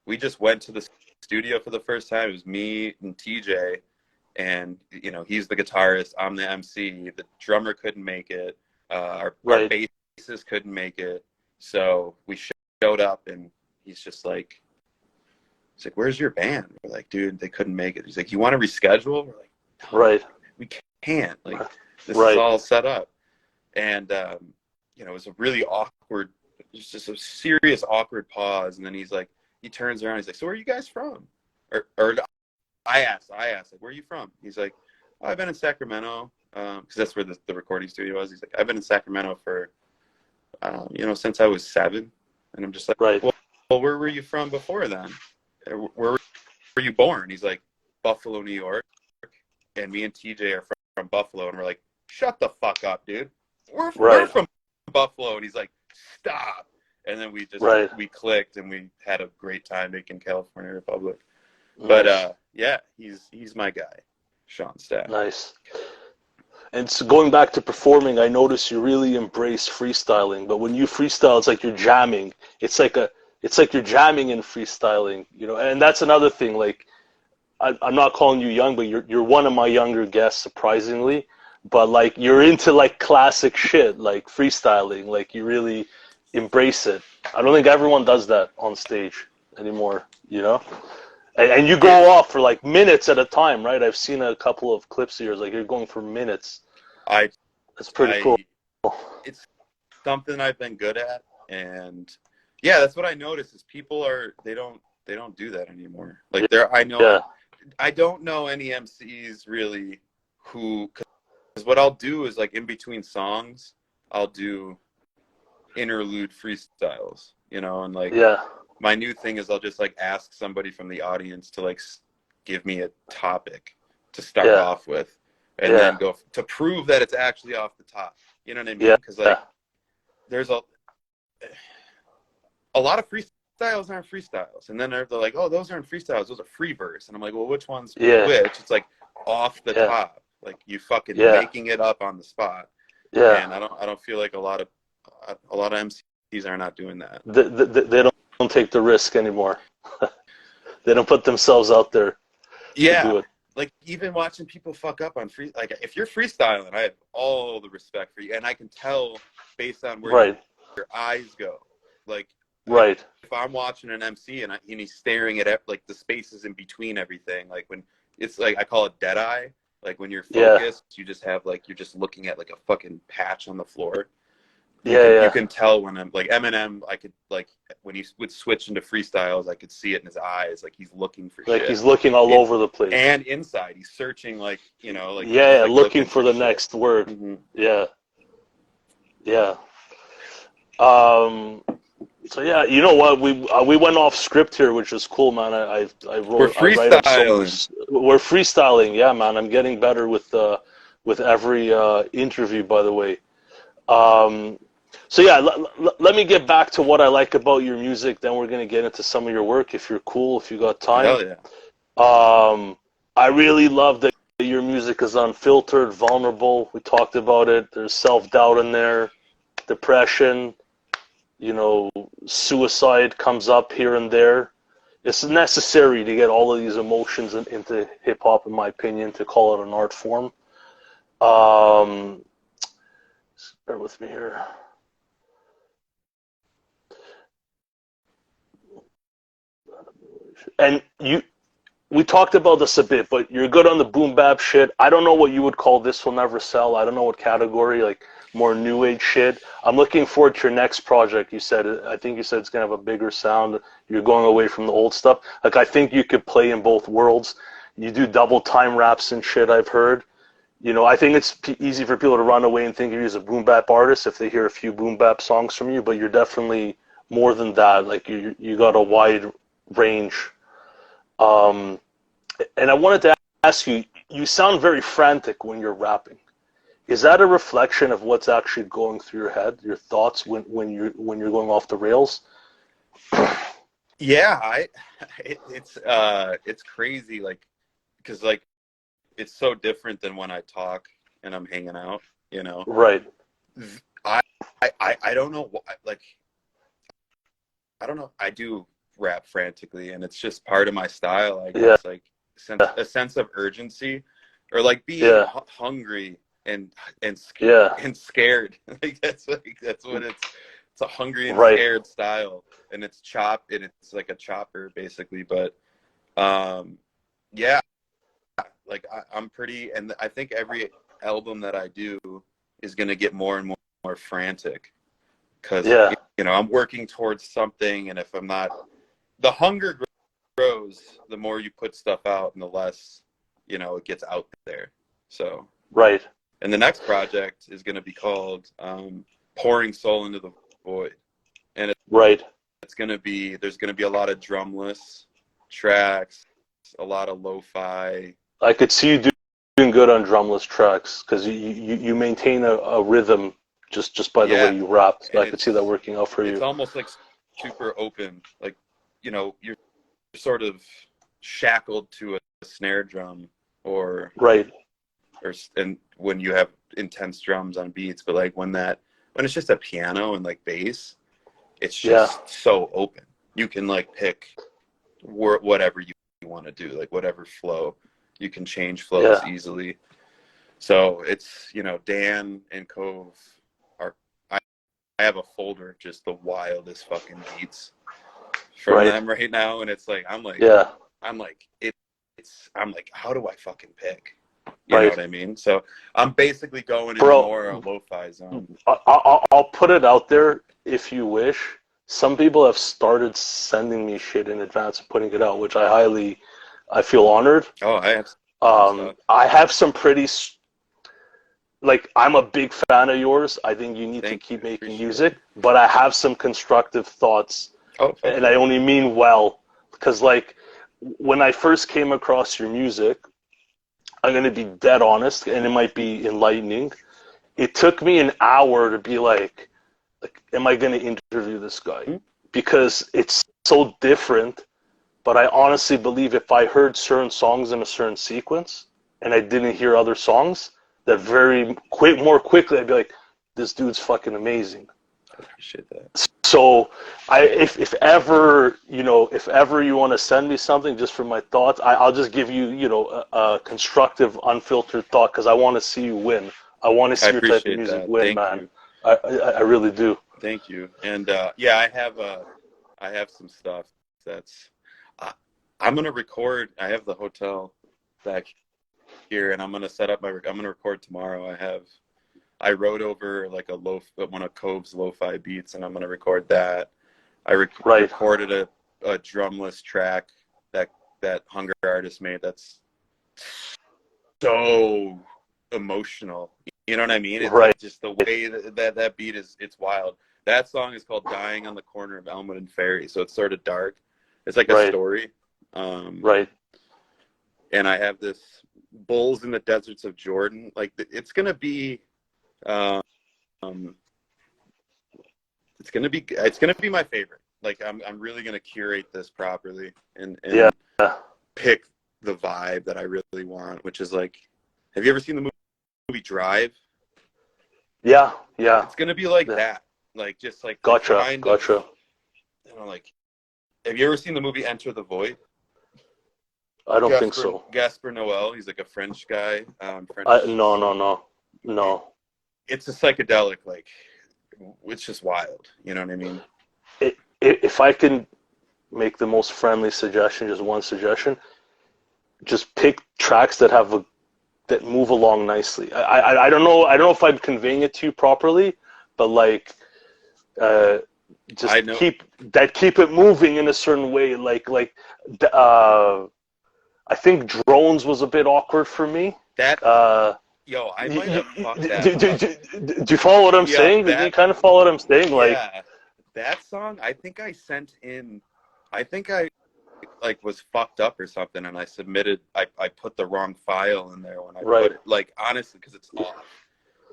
We just went to the studio for the first time. It was me and TJ, and you know, he's the guitarist, I'm the MC. The drummer couldn't make it. Our bassist couldn't make it. So we showed up, and he's like, "Where's your band?" We're like, "Dude, they couldn't make it." He's like, "You want to reschedule?" We're like, "No, we can't. Like, this is all set up." And you know, it was a really awkward, just a serious awkward pause. And then he turns around, he's like, "So where are you guys from?" Or I asked, like, "Where are you from?" He's like, "Oh, I've been in Sacramento," because that's where the recording studio was. He's like, "I've been in Sacramento for, you know, since I was 7." And I'm just like, well, where were you from before then? Where were you born? He's like, "Buffalo, New York." And me and TJ are from Buffalo. And we're like, "Shut the fuck up, dude. We're from Buffalo." And he's like, "Stop." And then we clicked, and we had a great time making California Republic. Nice. But yeah, he's my guy, Sean Stack.
Nice. And so going back to performing, I noticed you really embrace freestyling. But when you freestyle, it's like you're jamming. It's like you're jamming and freestyling, you know. And that's another thing. Like, I'm not calling you young, but you're one of my younger guests, surprisingly. But like, you're into like classic shit, like freestyling. Like, you really embrace it. I don't think everyone does that on stage anymore, you know. And you go off for like minutes at a time, right? I've seen a couple of clips of yours. Like, you're going for minutes. That's pretty cool.
It's something I've been good at, and yeah, that's what I noticed is people they don't do that anymore. Like, I don't know any MCs really who, because what I'll do is, like, in between songs, I'll do interlude freestyles, you know, and like, my new thing is I'll just like ask somebody from the audience to like give me a topic to start off with, and then go to prove that it's actually off the top. You know what I mean? Because like, there's a lot of freestyles aren't freestyles, and then they're like, "Oh, those aren't freestyles; those are free verse." And I'm like, "Well, which one's which?" It's like off the top, like you fucking making it up on the spot. And I don't feel like a lot of MCs are not doing that.
They don't take the risk anymore. They don't put themselves out there to do it.
Like, even watching people fuck up on like, if you're freestyling, I have all the respect for you, and I can tell based on where your eyes go. Like, if I'm watching an MC and he's staring at like the spaces in between everything, like when it's like, I call it dead eye. Like, when you're focused, you just have like, you're just looking at like a fucking patch on the floor. You can tell when I'm like Eminem. I could, like, when he would switch into freestyles, I could see it in his eyes. Like, he's looking for shit.
Like, he's looking all over the place.
And inside, he's searching, like, you know, like,
like looking for the next word.
Mm-hmm.
Yeah. So yeah, you know what? We went off script here, which is cool, man.
We're freestyling.
We're freestyling, yeah, man. I'm getting better with every interview, by the way. So yeah, let me get back to what I like about your music. Then we're gonna get into some of your work, if you're cool, if you got time.
Hell yeah.
I really love that your music is unfiltered, vulnerable. We talked about it. There's self-doubt in there, depression. You know, suicide comes up here and there. It's necessary to get all of these emotions into hip hop, in my opinion, to call it an art form. Bear with me here. And we talked about this a bit, but you're good on the boom bap shit. I don't know what you would call This Will Never Sell. I don't know what category, like more new age shit. I'm looking forward to your next project. I think you said it's gonna have a bigger sound. You're going away from the old stuff. Like, I think you could play in both worlds. You do double time raps and shit, I've heard. I think it's easy for people to run away and think of you as a boom bap artist if they hear a few boom bap songs from you, but you're definitely more than that. Like, you got a wide range. And I wanted to ask you, you sound very frantic when you're rapping. Is that a reflection of what's actually going through your head, your thoughts when you're going off the rails?
Yeah, it's crazy, like, because like it's so different than when I talk and I'm hanging out,
Right.
I don't know what, like, I don't know. I do rap frantically, and it's just part of my style, I guess.
Yeah.
Like, a sense of urgency, or like being
Yeah.
hungry and
Yeah.
and scared. That's what it's. It's a hungry and
Right.
scared style, and it's like a chopper basically. But yeah, like I'm pretty, and I think every album that I do is gonna get more and more frantic, because
Yeah.
I'm working towards something, and if I'm not, the hunger grows the more you put stuff out, and the less it gets out there. So
Right.
and the next project is going to be called Pouring Soul into the Void, and
Right.
there's going to be a lot of drumless tracks, a lot of lo-fi.
I could see you doing good on drumless tracks because you maintain a rhythm just by the way you rap. So I could see that working out for you.
It's almost like super open, like you're sort of shackled to a snare drum, or
Right.
and when you have intense drums on beats, but like when it's just a piano and like bass, it's just so open. You can like pick whatever you want to do, like whatever flow. You can change flows easily. So it's, Dan and Cove I have a folder of just the wildest fucking beats from them right now, and it's like I'm like, how do I fucking pick? You know what I mean? So I'm basically going into more a lo-fi zone.
I'll put it out there if you wish. Some people have started sending me shit in advance of putting it out, which I feel honored.
Oh, I have
I have some pretty, like, I'm a big fan of yours. I think you need to keep making music, but I have some constructive thoughts, and I only mean well, because like when I first came across your music, I'm going to be dead honest, and it might be enlightening. It took me an hour to be like, am I going to interview this guy? Because it's so different, but I honestly believe if I heard certain songs in a certain sequence and I didn't hear other songs, that more quickly I'd be like, this dude's fucking amazing.
I appreciate that.
So if ever you want to send me something just for my thoughts, I'll just give you a constructive, unfiltered thought, because I want to see you win. I want to see your type of music win, man. I really do.
Thank you. And I have some stuff that's I'm gonna record. I have the hotel back here, and I'm gonna set up I'm gonna record tomorrow. I wrote over like one of Cove's lo-fi beats, and I'm gonna record that. I recorded a drumless track that Hunger Artist made. That's so emotional. You know what I mean? It's like just the way that beat is. It's wild. That song is called "Dying on the Corner of Elmwood and Ferry," so it's sort of dark. It's like a story. And I have this Bulls in the Deserts of Jordan. Like, it's gonna be it's gonna be my favorite. Like, I'm really gonna curate this properly and pick the vibe that I really want, which is like, have you ever seen the movie Drive?
Yeah.
It's gonna be like that. Like, just like
gotcha.
Like, have you ever seen the movie Enter the Void?
I don't think so.
Gaspar Noel, he's like a French guy.
No.
It's a psychedelic, like, it's just wild. You know what I mean?
If I can make the most friendly suggestion, just one suggestion. Just pick tracks that that move along nicely. I don't know. I don't know if I'm conveying it to you properly, but like, just keep it moving in a certain way. I think Drones was a bit awkward for me.
Yo, I might have fucked that.
Do you follow what I'm saying? Do you kind of follow what I'm saying?
Yeah, that song. I think I sent in. I think I was fucked up or something, and I submitted. I put the wrong file in there when I put it. Like, honestly, because it's off.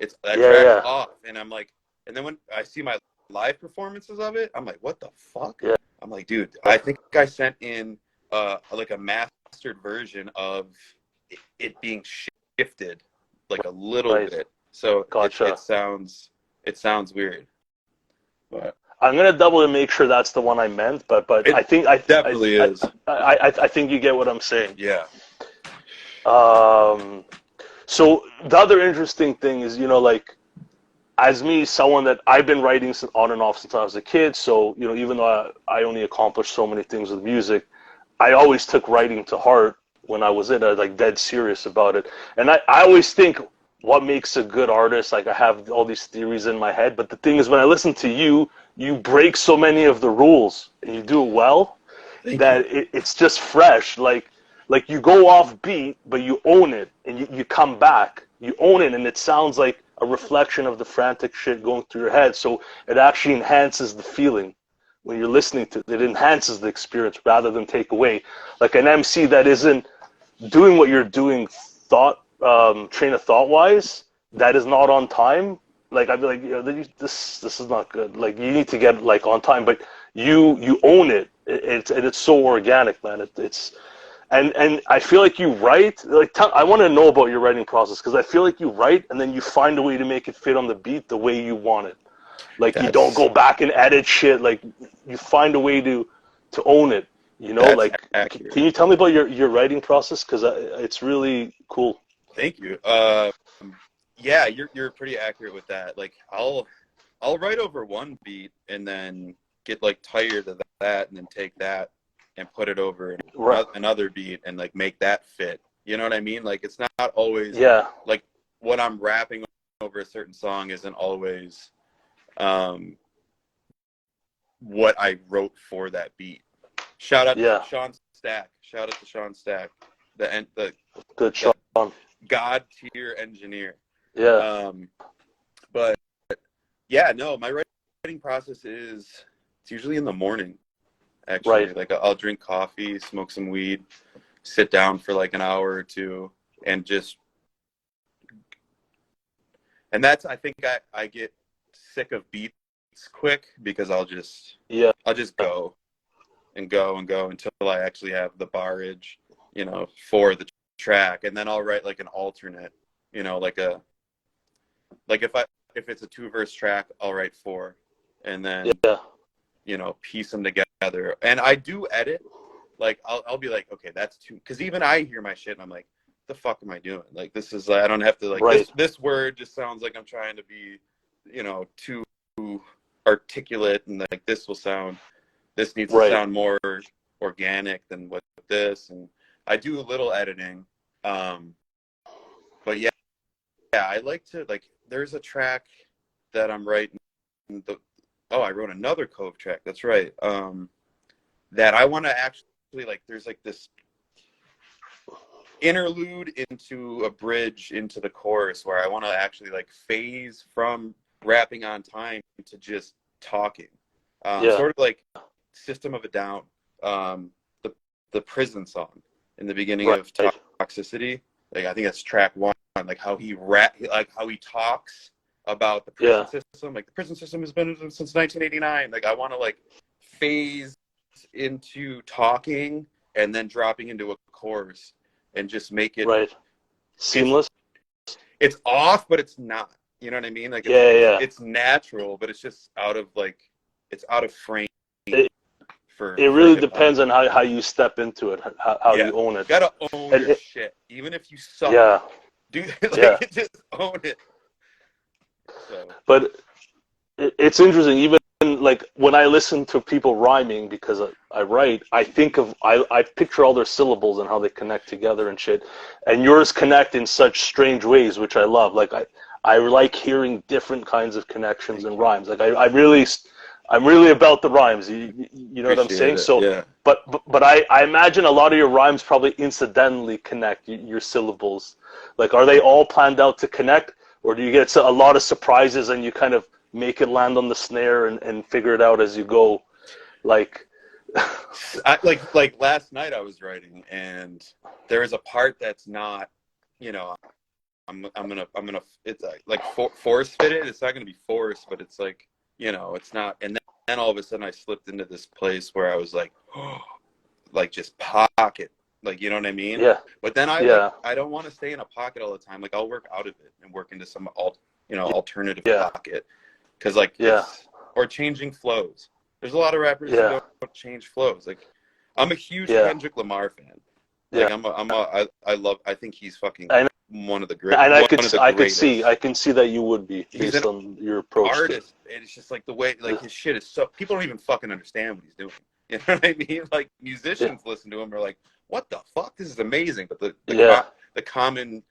Track's off, and I'm like, and then when I see my live performances of it, I'm like, what the fuck?
Yeah.
I'm like, dude, I think I sent in like a mastered version of it being shifted like a little bit, so
gotcha.
it sounds weird. But
I'm gonna double to make sure that's the one I meant, but I think I
definitely is.
I think you get what I'm saying.
Yeah.
So the other interesting thing is, like, as me, someone that I've been writing on and off since I was a kid, so, even though I only accomplished so many things with music, I always took writing to heart when I was like dead serious about it. And I always think what makes a good artist, like I have all these theories in my head, but the thing is when I listen to you break so many of the rules and you do it well that it's just fresh. Like you go off beat, but you own it and you come back, you own it, and it sounds like a reflection of the frantic shit going through your head. So it actually enhances the feeling when you're listening to it. It enhances the experience rather than take away. Like an MC that isn't doing what you're doing train of thought wise, that is not on time. Like I'd be like, this is not good. Like you need to get like on time, but you own it. It's so organic, man. And I feel like you write, I want to know about your writing process, because I feel like you write and then you find a way to make it fit on the beat the way you want it. Like you don't go back and edit shit. Like you find a way to own it. Like
accurate.
Can you tell me about your writing process? Because it's really cool.
Thank you. Yeah, you're pretty accurate with that. Like I'll write over one beat and then get like tired of that and then take that and put it over another beat and like make that fit. You know what I mean? Like it's not always like what I'm rapping over a certain song isn't always what I wrote for that beat. Shout out to Sean Stack. Shout out to Sean Stack. The
good Sean.
God tier engineer.
Yeah.
But yeah, no, my writing process it's usually in the morning. Actually, like I'll drink coffee, smoke some weed, sit down for like an hour or two, and I think I get sick of beats quick because I'll just go and go and go until I actually have the barrage, for the track, and then I'll write like an alternate, like if it's a 2-verse track, I'll write 4, and then piece them together. And I do edit. Like I'll be like, okay, that's 2, because even I hear my shit and I'm like, the fuck am I doing? Like this is I don't have to like this word just sounds like I'm trying to be, too articulate, and like this needs to sound more organic than what this, and I do a little editing. But yeah, I like to there's a track that I'm writing. I wrote another Cove track. That's right. That I want to actually there's like this interlude into a bridge into the chorus where I want to actually phase from rapping on time to just talking. Sort of like System of a Down, the prison song in the beginning of Toxicity. Like I think that's track 1. Like how he how he talks about the prison system. Like the prison system has been since 1989. Like I want to phase into talking and then dropping into a chorus and just make it
seamless.
It's off, but it's not. You know what I mean? Like it's natural, but it's just out of frame. It
really depends on how you step into it, how you own it.
You gotta own your shit, even if you suck. Just own it. So.
But it's interesting. Even like when I listen to people rhyming because I write, I picture all their syllables and how they connect together and shit. And yours connect in such strange ways, which I love. Like I like hearing different kinds of connections and rhymes. Like I'm really about the rhymes. You know what I'm saying?
Appreciate it.
So,
Yeah.
but I imagine a lot of your rhymes probably incidentally connect your syllables. Like, are they all planned out to connect, or do you get a lot of surprises and you kind of make it land on the snare and figure it out as you go? Like,
like last night I was writing, and there is a part that's not, you know, I'm gonna it's like force fit it. It's not gonna be forced, but it's like, you know, it's not. And then all of a sudden I slipped into this place where I was like, oh, like just pocket, like, you know what I mean?
yeah,
But then
yeah,
I don't want to stay in a pocket all the time. Like, I'll work out of it and work into some alternative
yeah,
pocket, because like
yeah,
or changing flows. There's a lot of rappers who
yeah,
don't change flows. Like, I'm a huge
yeah,
Kendrick Lamar fan. Like,
yeah.
I think he's fucking
And
one of the
and
one of the greatest.
I can see that you would be
He's an
based on your approach to
artist, and it's just like the way, like,
it.
his shit is so, people don't even fucking understand what he's doing. You know what I mean? Like,
Yeah,
musicians listen to him are like, what the fuck? This is amazing. But
yeah,
the common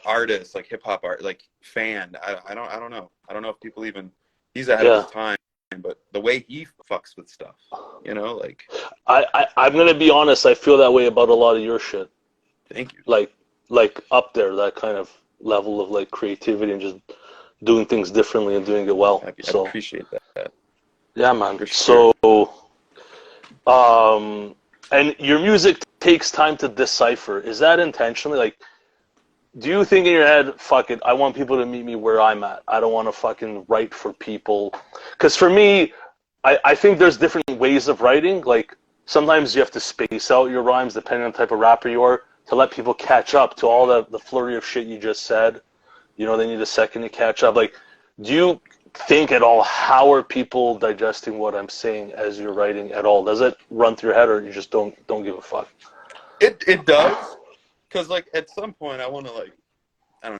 artist, like hip hop art, like fan, I don't know. I don't know if people even, he's ahead of his
yeah.
time, but the way he fucks with stuff, you know, like,
I'm gonna be honest. I feel that way about a lot of your shit.
thank you.
Like up there, that kind of level of like creativity and just doing things differently and doing it well.
I
So
appreciate that
yeah, man.
for sure.
So and your music takes time to decipher. Is that intentionally? Like, do you think in your head, fuck it, I want people to meet me where I'm at. I don't want to fucking write for people. Because for me, I think there's different ways of writing. Like, sometimes you have to space out your rhymes depending on the type of rapper you are to let people catch up to all the flurry of shit you just said. You know, they need a second to catch up. Like, do you think at all, how are people digesting what I'm saying as you're writing at all? Does it run through your head, or you just don't give a fuck?
It does, because like at some point I want to, like, I don't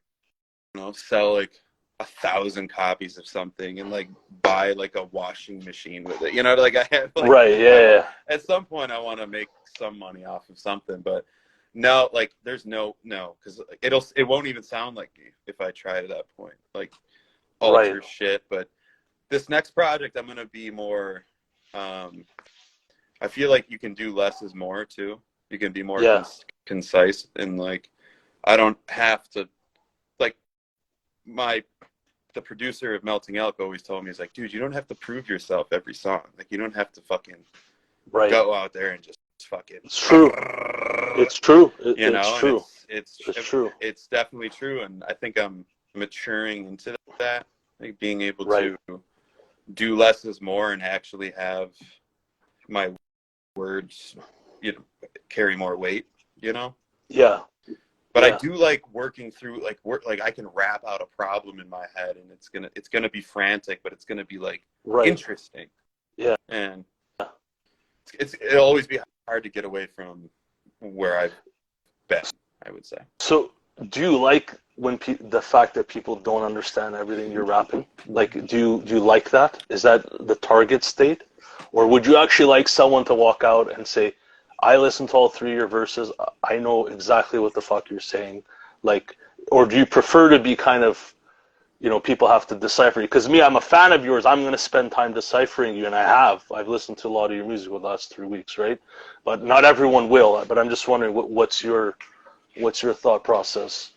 know, sell like 1,000 copies of something and like buy like a washing machine with it. You know, like I have like,
Right, yeah.
at some point I want to make some money off of something, but no, like there's no, because it won't even sound like me if I try at that point. Like,
Right.
alter shit. But this next project, I'm gonna be more. I feel like you can do less is more too. You can be more
Yeah.
concise, and like I don't have to, like, the producer of Melting Elk always told me, he's like, dude, you don't have to prove yourself every song. Like, you don't have to fucking
Right.
go out there and just fucking.
It's true. It's true.
You
It's
know, and
true. It's true.
it's definitely true, and I think I'm maturing into that. Like, being able
Right.
to do less is more, and actually have my words, you know, carry more weight. You know.
Yeah.
But I
Yeah.
do like working through, like, like I can rap out a problem in my head, and it's gonna be frantic, but it's gonna be like
Right.
interesting.
Yeah.
And it'll always be hard to get away from where I've been, I would say.
So, do you like when the fact that people don't understand everything you're rapping? Like, do you like that? Is that the target state, or would you actually like someone to walk out and say, "I listened to all three of your verses. I know exactly what the fuck you're saying." Like, or do you prefer to be kind of, you know, people have to decipher you? Because me, I'm a fan of yours. I'm going to spend time deciphering you, and I have. I've listened to a lot of your music over the last 3 weeks, right? But not everyone will. But I'm just wondering, what's your thought process?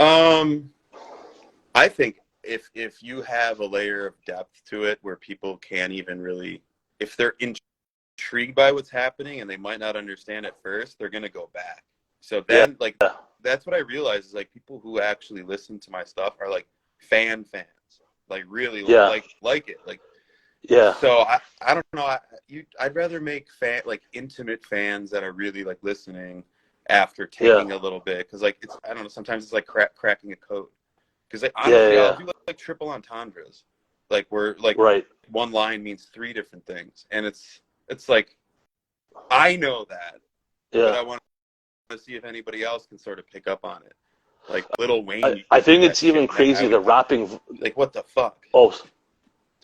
I think if you have a layer of depth to it where people can't even really, if they're intrigued by what's happening and they might not understand at first, they're gonna go back. So then, like, that's what I realized, is like people who actually listen to my stuff are like fans, like really like it, like.
Yeah.
So I don't know. I'd rather make like intimate fans that are really like listening after taking a little bit, because like I don't know. Sometimes it's like cracking a code. Because like honestly, I'll do like triple entendres, like where like one line means 3 different things, and it's like I know that, but I want to see if anybody else can sort of pick up on it. Like Lil Wayne,
I think it's even crazy, the rapping.
Like, what the fuck?
Oh,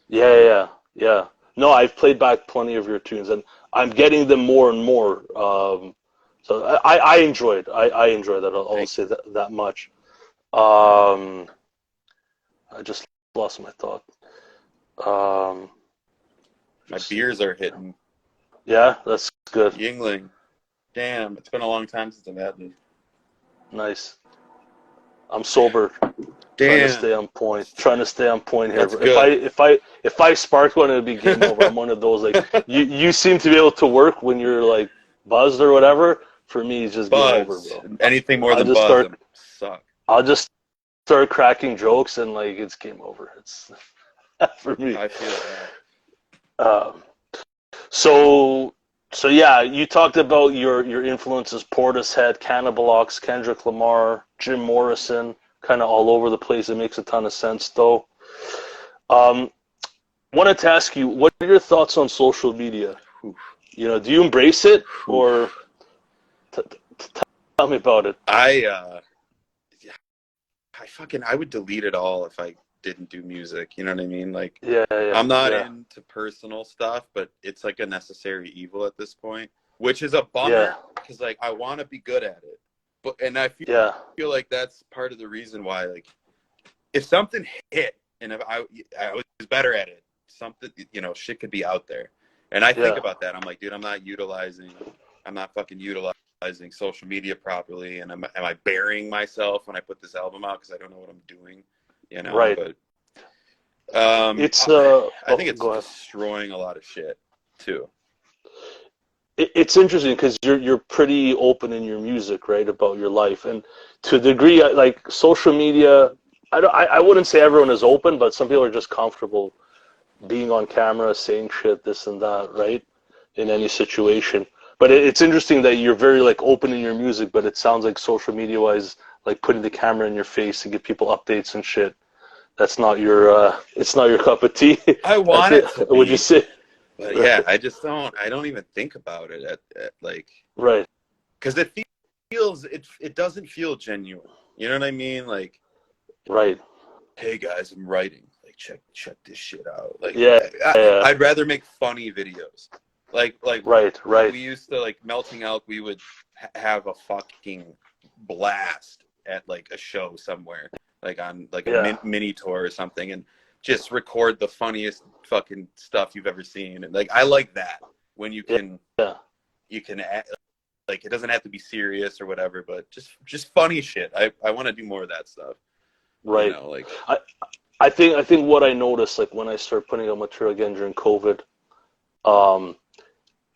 yeah. Yeah. No, I've played back plenty of your tunes, and I'm getting them more and more. So I enjoy it. I enjoy that. I'll
Thank
say
you.
that much. Um, I just lost my thought. Um,
My
just see.
beers are hitting.
Yeah, that's good.
Yingling. Damn, it's been a long time since I've had this.
Nice. I'm sober, trying to stay
Damn,
on point. Trying to stay on point here.
that's good.
If I spark one, it would be game over. I'm one of those like you seem to be able to work when you're like buzzed or whatever. For me, it's just game over,
Buzz.
bro.
Anything more
I'll
than
just
buzz,
start.
I'm suck.
I'll just start cracking jokes and like it's game over. It's for me.
I feel that.
Um, so so yeah, you talked about your influences: Portishead, Cannibalox, Kendrick Lamar, Jim Morrison, kind of all over the place. It makes a ton of sense, though. Um, Wanted to ask you, what are your thoughts on social media?
Oof.
Do you embrace it or
Oof.
t- t- tell me about it?
Yeah, I would delete it all if I didn't do music. You know what I mean? Like,
Yeah, yeah,
I'm not
yeah,
into personal stuff, but it's like a necessary evil at this point, which is a
yeah,
bummer because like I want to be good at it, and I
yeah,
feel like that's part of the reason why, like, if something hit and if I was better at it, something, shit could be out there. And I think
yeah,
about that. I'm like, dude, I'm not fucking utilizing social media properly. And am I burying myself when I put this album out because I don't know what I'm doing,
right.
But
It's
I think it's
go ahead.
destroying a lot of shit too.
It's interesting because you're pretty open in your music, right, about your life, and to a degree, like social media. I wouldn't say everyone is open, but some people are just comfortable being on camera, saying shit, this and that, right, in any situation. But it's interesting that you're very like open in your music, but it sounds like social media wise, like putting the camera in your face to give people updates and shit. That's not your, it's not your cup of tea.
I
That's
want
it.
it to
Would you
be,
say?
but yeah,
Right,
I don't even think about it at like,
right,
because it doesn't feel genuine. You know what I mean? Like,
right.
hey guys, I'm writing. Like, check this shit out. Like,
Yeah, yeah,
I'd rather make funny videos. Like
right,
when
right.
we used to like Melting Elk, we would have a fucking blast at like a show somewhere, like on like a
Yeah,
mini tour or something, and just record the funniest fucking stuff you've ever seen. And like, I like that when
yeah, yeah.
you can act, like, it doesn't have to be serious or whatever, but just funny shit. I want to do more of that stuff.
Right.
Like,
I I think what I noticed like when I started putting out material again during COVID, um,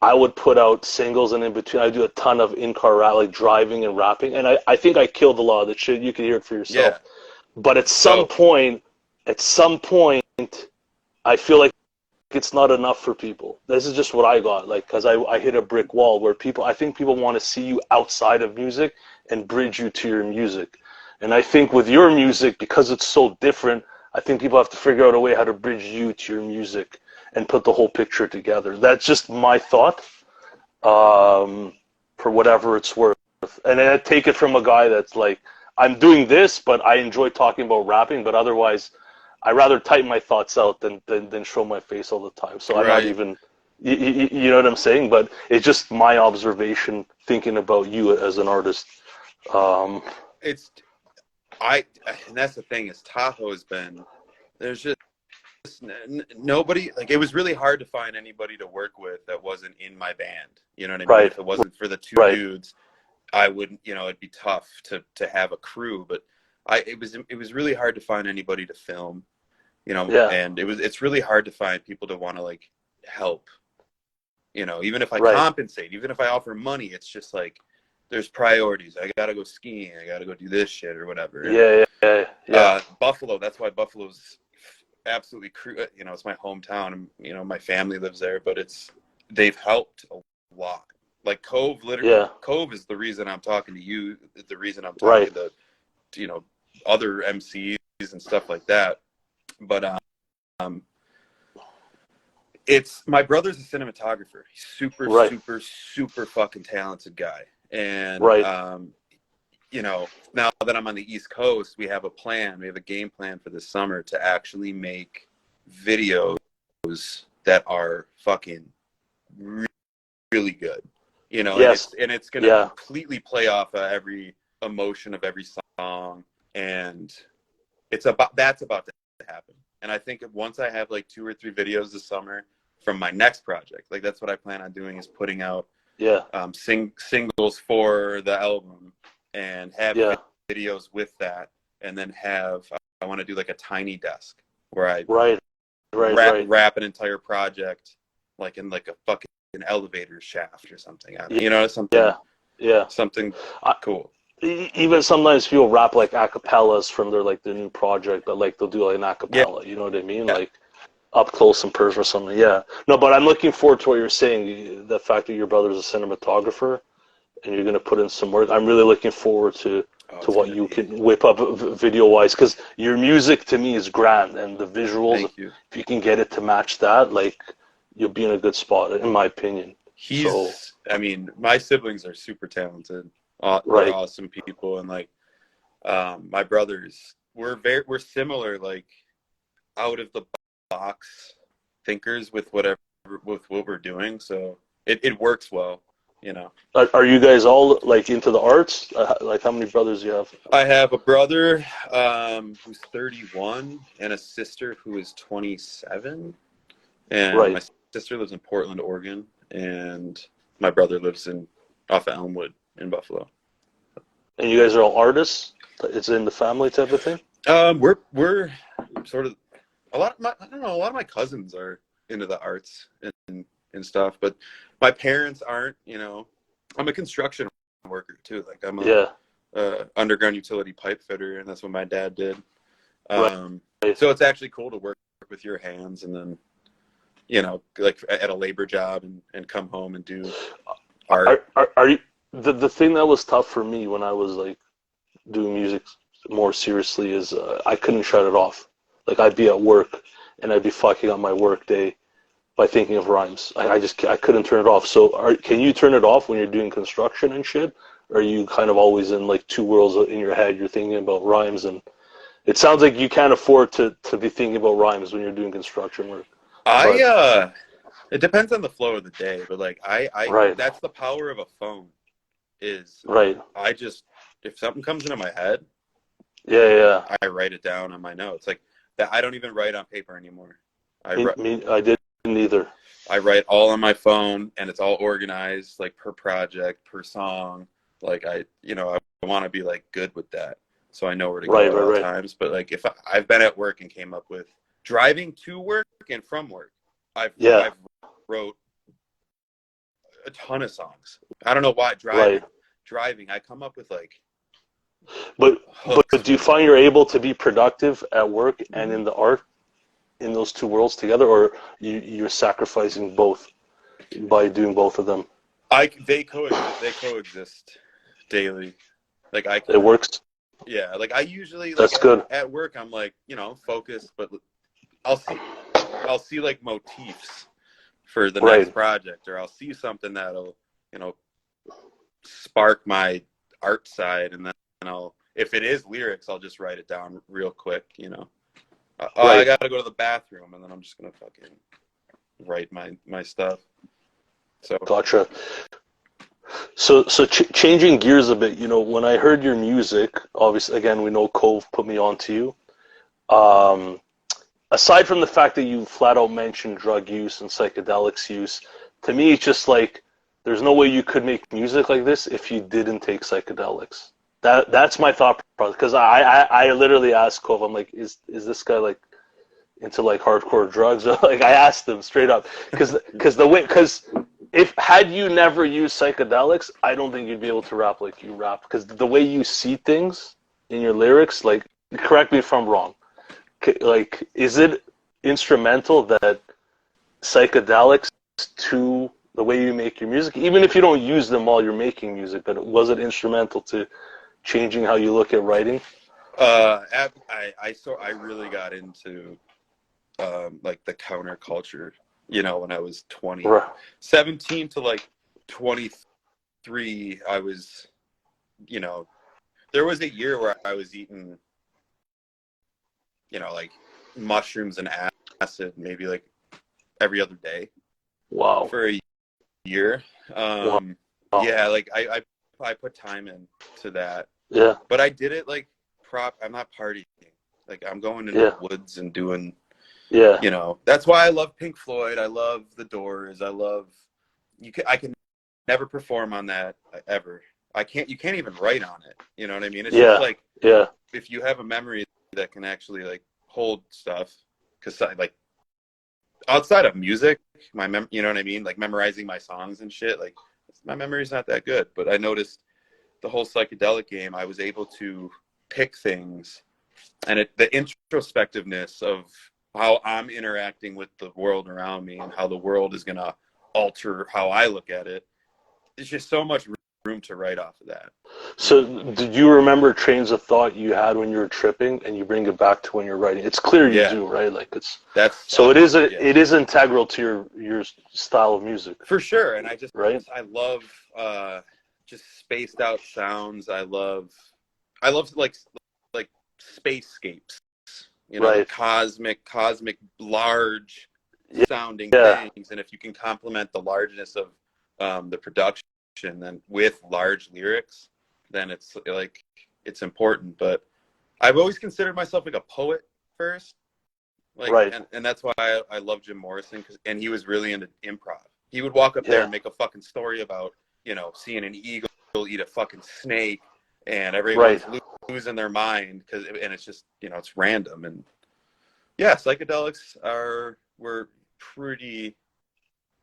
I would put out singles and in between I do a ton of in-car rap like driving and rapping, and I think I killed a lot of the shit. You can hear it for
yeah,
yourself. But
it's dope.
at some point, I feel like it's not enough for people. This is just what I got, like, because I hit a brick wall where I think people want to see you outside of music and bridge you to your music. And I think with your music, because it's so different, I think people have to figure out a way how to bridge you to your music and put the whole picture together. That's just my thought, for whatever it's worth. And I take it from a guy that's like, I'm doing this, but I enjoy talking about rapping, but otherwise, I rather type my thoughts out than show my face all the time. So I'm not
Right.
even, you know what I'm saying? But it's just my observation thinking about you as an artist. Um,
It's I and that's the thing is Tahoe has been, there's just nobody, like, it was really hard to find anybody to work with that wasn't in my band. You know what I mean?
right,
If it wasn't for the two
right,
dudes, I wouldn't, it'd be tough to have a crew, but it was really hard to find anybody to film,
yeah,
and it's really hard to find people to want to like help. Even if I
right,
compensate, even if I offer money, it's just like there's priorities. I gotta go skiing. I gotta go do this shit or whatever. And
yeah, yeah, yeah,
Buffalo, that's why Buffalo's absolutely it's my hometown, and my family lives there, but they've helped a lot. Like
yeah,
Cove is the reason I'm talking to you, the reason I'm
right,
talking to other MCs and stuff like that. But um it's my brother's a cinematographer. He's super,
right,
super, super fucking talented guy. And
right,
now that I'm on the East Coast, we have a plan. We have a game plan for this summer to actually make videos videos that are fucking really good, you know,
Yes.
and it's gonna
Yeah.
completely play off of every emotion of every song, and that's about to happen. And I think once I have like 2 or 3 videos this summer from my next project, like that's what I plan on doing, is putting out singles for the album and have
Yeah.
videos with that, and then I want to do like a tiny desk where I
Right.
wrap an entire project like in like a fucking elevator shaft or something. You know,
Yeah.
something
I,
cool.
Even sometimes people rap like acapellas from their new project, but like they'll do like an
Yeah,
acapella. You know what I mean? Like up close and personal or something. Yeah. No, but I'm looking forward to what you're saying. The fact that your brother's a cinematographer and you're gonna put in some work. I'm really looking forward to
it's
what
gonna
you
be.
can whip up video wise, because your music to me is grand, and the visuals,
Thank you.
if you can get it to match that, like you'll be in a good spot, in my opinion. So
I mean, my siblings are super talented. They're
right.
awesome people, and like my brothers, we're similar, like out of the box thinkers with what we're doing. So it works well, you know.
Are you guys all like into the arts? Like how many brothers do you have?
I have a brother who's 31 and a sister who is 27. And
Right.
my sister lives in Portland, Oregon, and my brother lives off of Elmwood in Buffalo.
And you guys are all artists? It's in the family type of thing?
We're sort of I don't know, a lot of my cousins are into the arts and stuff, but my parents aren't, you know. I'm a construction worker too. Like I'm
Yeah.
a underground utility pipe fitter, and that's what my dad did.
Right.
So it's actually cool to work with your hands, and then, you know, like at a labor job and come home and do art.
Are you the thing that was tough for me when I was like doing music more seriously is I couldn't shut it off. Like I'd be at work and I'd be fucking up my work day by thinking of rhymes. I couldn't turn it off. So can you turn it off when you're doing construction and shit? Or are you kind of always in like two worlds in your head? You're thinking about rhymes, and it sounds like you can't afford to be thinking about rhymes when you're doing construction work. But
It depends on the flow of the day, but like I
right,
that's the power of a phone, is
right,
I just, if something comes into my head,
yeah.
I write it down on my notes. Like that, I don't even write on paper anymore. I write
I didn't either.
I write all on my phone, and it's all organized, like per project, per song. Like I want to be like good with that, so I know where to go at all
Right.
times. But like if I've been at work and came up with driving to work and from work,
Yeah,
I've wrote a ton of songs. I don't know why
right.
driving. I come up with like
But
hooks
do you
for
find you're able to be productive at work and
it.
in the art in those two worlds together, or you're sacrificing both by doing both of them?
They coexist daily. Like
It works.
like I usually like
That's good.
at work I'm like, you know, focused, but I'll see like motifs for the next
Right,
project, or I'll see something that'll, you know, spark my art side, and then if it is lyrics, I'll just write it down real quick, you know. I
right.
gotta go to the bathroom, and then I'm just gonna fucking write my stuff. So
Gotcha. So changing gears a bit, when I heard your music, obviously, again, we know Cove put me on to you. Aside from the fact that you flat out mentioned drug use and psychedelics use, to me, it's just like there's no way you could make music like this if you didn't take psychedelics. That's my thought process. Because I literally asked Cove, I'm like, is this guy like into like hardcore drugs? Or like I asked him straight up, because if had you never used psychedelics, I don't think you'd be able to rap like you rap. Because the way you see things in your lyrics, like, correct me if I'm wrong. Like, is it instrumental that psychedelics to the way you make your music, even if you don't use them while you're making music, but was it instrumental to changing how you look at writing?
I really got into like the counterculture, you know, when I was
Right.
17 to like 23. I was, you know, there was a year where I was eating, you know, like mushrooms and acid maybe like every other day
Wow.
for a year.
Wow.
Yeah, like I put time into that.
Yeah.
But I did it like I'm not partying. Like I'm going into the woods and doing,
Yeah.
you know, that's why I love Pink Floyd. I love The Doors. I can never perform on that ever. You can't even write on it. You know what I mean? It's just like, if you have a memory that can actually like hold stuff, because like outside of music, you know what I mean? Like memorizing my songs and shit, like my memory's not that good. But I noticed the whole psychedelic game, I was able to pick things, and the introspectiveness of how I'm interacting with the world around me and how the world is going to alter how I look at it. There's just so much room to write off of that.
So did you remember trains of thought you had when you were tripping, and you bring it back to when you're writing? It's clear you do, right? Like it is integral to your style of music.
For sure. And I love just spaced out sounds. I love like spacescapes, you know, the cosmic large sounding things. And if you can complement the largeness of the production then with large lyrics, then it's like it's important. But I've always considered myself like a poet first, like and that's why I love Jim Morrison, and he was really into improv. He would walk up there and make a fucking story about, you know, seeing an eagle eat a fucking snake, and everyone's losing their mind and it's just, you know, it's random. And yeah, psychedelics were pretty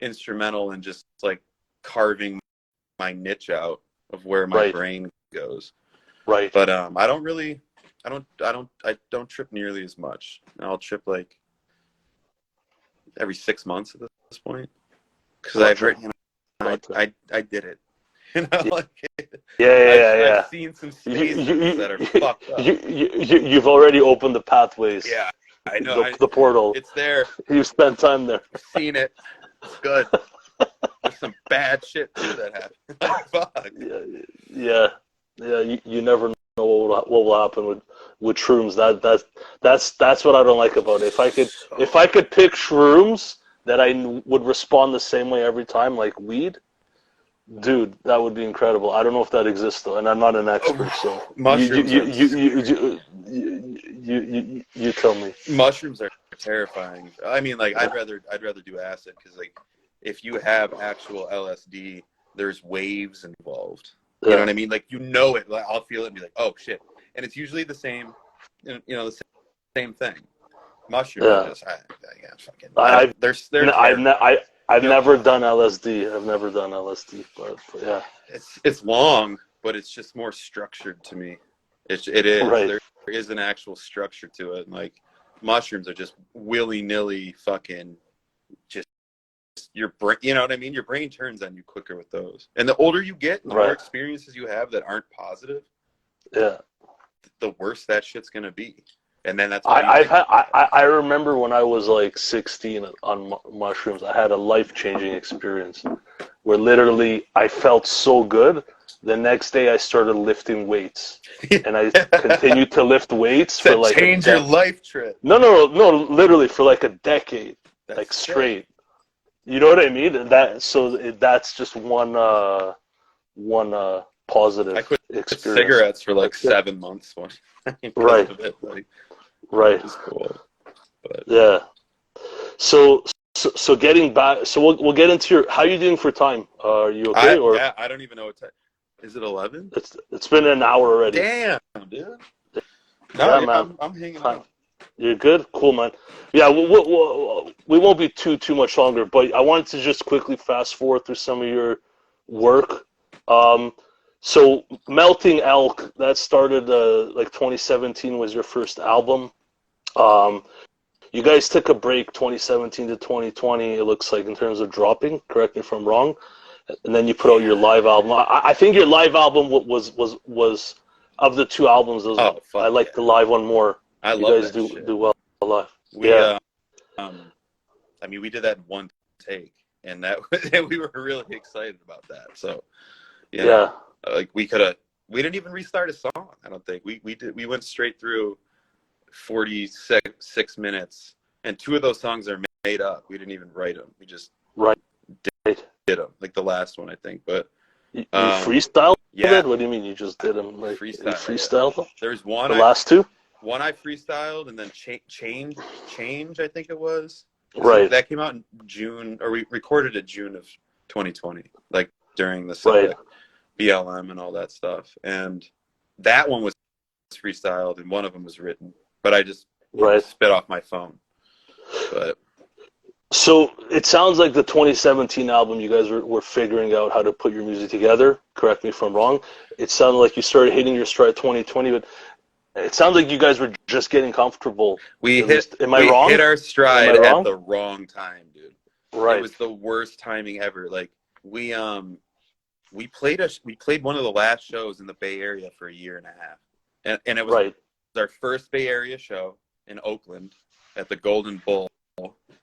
instrumental in just like carving my niche out of where my brain goes. But I don't trip nearly as much. I'll trip like every 6 months at this point, because I did it. You know, like, I've seen some spaces that are fucked up.
You've already opened the pathways.
Yeah, I know.
The portal.
It's there.
You spent time there.
I've seen it. It's good. There's some bad shit too that happened. Like, fuck.
Yeah. You never know what will happen with shrooms. That's what I don't like about it. If I could pick shrooms that I would respond the same way every time, like weed, dude, that would be incredible. I don't know if that exists though, and I'm not an expert, so
mushrooms.
You tell me.
Mushrooms are terrifying. I mean, like I'd rather do acid, because like if you have actual LSD, there's waves involved. You know what I mean? Like, you know it. Like, I'll feel it and be like, oh shit. And it's usually the same, you know, the same thing. Mushrooms,
I've never done LSD. I've never done LSD, but yeah.
It's long, but it's just more structured to me. It is. There is an actual structure to it. And like, mushrooms are just willy-nilly fucking just your brain, you know what I mean? Your brain turns on you quicker with those. And the older you get, the more experiences you have that aren't positive, the worse that shit's gonna be. And then that's why
I remember when I was like 16 on mushrooms, I had a life-changing experience where literally I felt so good. The next day I started lifting weights, and I continued to lift weights for like
change your life trip.
No, literally for like a decade, like straight. You know what I mean? That's just one positive
I quit
experience.
Cigarettes for like 7 months.
Right. Right.
It's cool. But.
Yeah. So getting back. So we'll get into your. How are you doing for time? Are you okay?
I don't even know what time. Is it 11?
It's been an hour already.
Damn, dude. No, man. I'm hanging out.
You're good? Cool, man. Yeah, we won't be too much longer, but I wanted to just quickly fast forward through some of your work. So Melting Elk, that started like 2017 was your first album. You guys took a break 2017 to 2020, it looks like, in terms of dropping. Correct me if I'm wrong. And then you put out your live album. I think your live album was of the two albums. I like the live one more.
I
you
love
guys
that shit.
do well live.
I mean, we did that in one take, and we were really excited about that. So, like we didn't even restart a song. I don't think we went straight through 46 minutes, and 2 of those songs are made up. We didn't even write them. We just
Right.
did them, like the last one, I think. But
You freestyled
yeah,
it? What do you mean you just did them? Like you freestyled them?
There's one.
The last two?
One I freestyled, and then change. I think it was.
Right.
That came out in June, or we recorded it June of 2020, like during the
Right.
BLM and all that stuff. And that one was freestyled, and one of them was written, but I just spit off my phone. But
so it sounds like the 2017 album, you guys were figuring out how to put your music together. Correct me if I'm wrong. It sounded like you started hitting your stride 2020, but it sounds like you guys were just getting comfortable. Am I wrong?
Hit our stride at the wrong time, dude.
Right.
It was the worst timing ever. Like we played one of the last shows in the Bay Area for a year and a half, and it was our first Bay Area show in Oakland at the Golden Bull,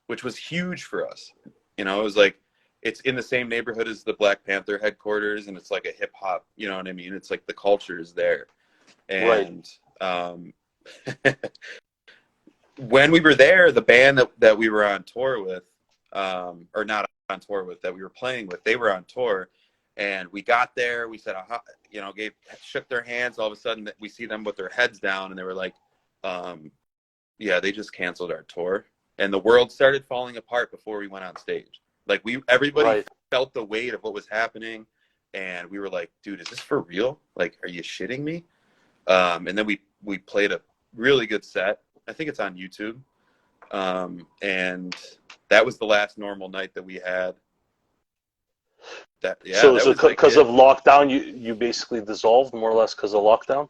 which was huge for us. You know, it was like, it's in the same neighborhood as the Black Panther headquarters, and it's like a hip hop, you know what I mean? It's like the culture is there. And when we were there, the band that we were on tour with, or not on tour with, that we were playing with, they were on tour, and we got there, we said, you know, shook their hands. All of a sudden we see them with their heads down, and they were like, yeah, they just canceled our tour. And the world started falling apart before we went on stage. Like everybody felt the weight of what was happening, and we were like, dude, is this for real? Like, are you shitting me? And then we played a really good set. I think it's on YouTube. And that was the last normal night that we had.
So because of lockdown, you basically dissolved more or less because of lockdown?